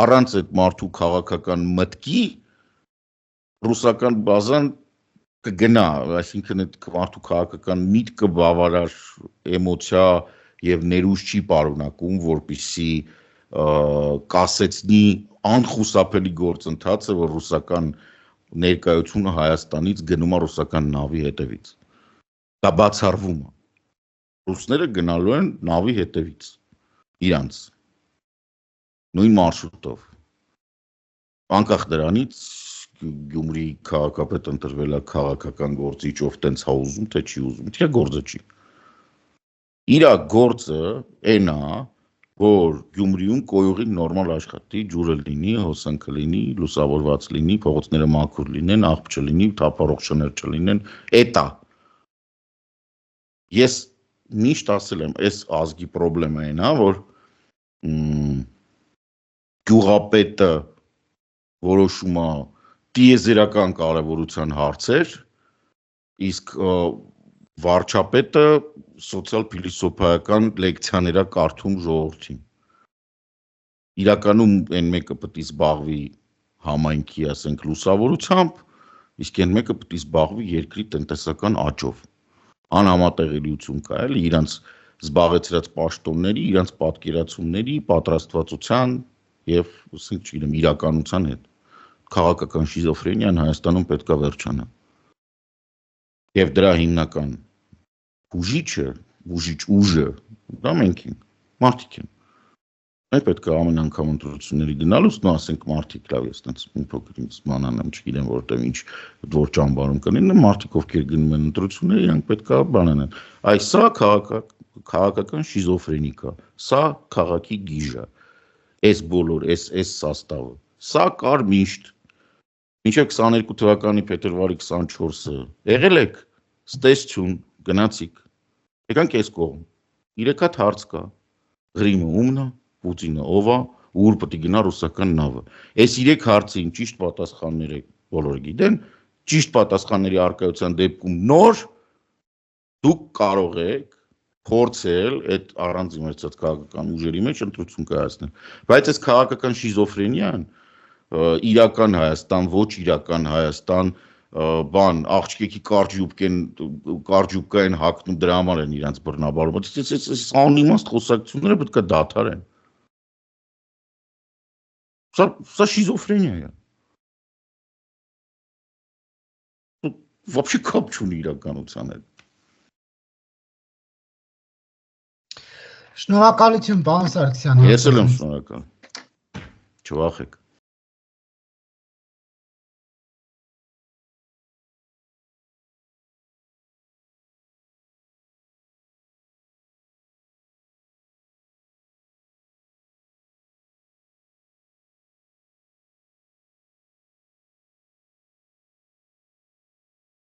առանց այդ մարդու քաղաքական մտքի ռուսական բազան կգնա, այսինքն այդ մարդու քաղաքական միտքը բավարար էմոցիա եւ ներուժ չի պարունակում, որպեսզի կասեցնի անխուսափելի գործընթացը, որ ռուսական ներկայությունը Հայաստանից գնում է ռուսական նավի հետևից։ Դա բացառվում է։ Ռուսները գնալու են նավի հետևից իրանց նույն մարշրուտով։ Անկախ դրանից Գյումրի քաղաքապետ ընտրվել է քաղաքական գործիչ, ով տենց հա ուզում, թե չի ուզում, թե գործը չի։ Իրա գործը այն է, որ Գյումրիում կոյուղին նորմալ աշխատի, ջուրը լինի, հոսանքը լինի, լուսավորված լինի, փողոցները մաքուր լինեն, աղբ չլինի, թափառող շներ չլինեն, էտա։ Ես միշտ ասել եմ, այս ազգի պրոբլեմային, հա, որ գյուղապետը որոշում է տիեզերական կարևորության հարցեր, իսկ վարչապետը սոցիալ-փիլիսոփայական լեկցիաներ է կարդում ժողովրդին։ Իրականում այն մեկը պետք է զբաղվի համայնքի, ասենք, լուսավորությամբ, իսկ այն մեկը պետք է զբաղվի երկրի տնտեսական աճով։ Անհամատեղելիություն կա, էլի, իրանց զբաղեցրած պաշտոնների, իրանց պատկերացումների, պատրաստվածության եւ, ասենք, չգիտեմ, իրականության հետ։ Քաղաքական շիզոֆրենիան Հայաստանում պետք է վերջանա։ Եվ դրա հիմնական ուժիչ ուժը, դա մենք ենք, մարդիկ են։ Մենք պետք է ամեն անգամ ընտրությունների գնալուց, նո ասենք մարդիկ լավ, ես տենց մի փոքր ինձ մանանեմ, չգիտեմ որտեղ ինչ որ ճամբարում կլինի, մարդիկ ովքեր գնում են ընտրությունների, իրանք պետք է բանանեն։ Այս սա քաղաքական շիզոֆրենիկա, սա քաղաքի գիժը, այս բոլոր, այս սաստավը, սա կար միշտ։ Մինչև 22 թվականի փետրվարի 24-ը եղել եք, ստեսություն, գնացիք, եկանք այս կողմ, 3 հատ հարց կա, Ղրիմը ումն է, Պուտինը ով է, ուր պետք է գնա ռուսական նավը։ Այս 3 հարցին ճիշտ պատասխանները բոլորը գիտեն, ճիշտ պատասխանների առկայության դեպքում նոր դուք կարող եք փորձել այդ առանց իմացած քաղաքական ուժերի մեջ ընտրություն կայացնել։ Բայց այս քաղաքական շիզոֆրենիան իրական Հայաստան, ոչ իրական Հայաստան, բան աղջիկի կարճյուբկային հակնում դրա համար են իրանց բռնաբարում։ Այս անիմաստ խոսակցությունները պետք է դադարեն։ Սա շիզոֆրենիա է։ Вообще կապ չունի իրականության հետ։
Շնորհակալություն, պարոն Սարգսյան։
Ես էլ եմ շնորհակալ։ Չվախեք։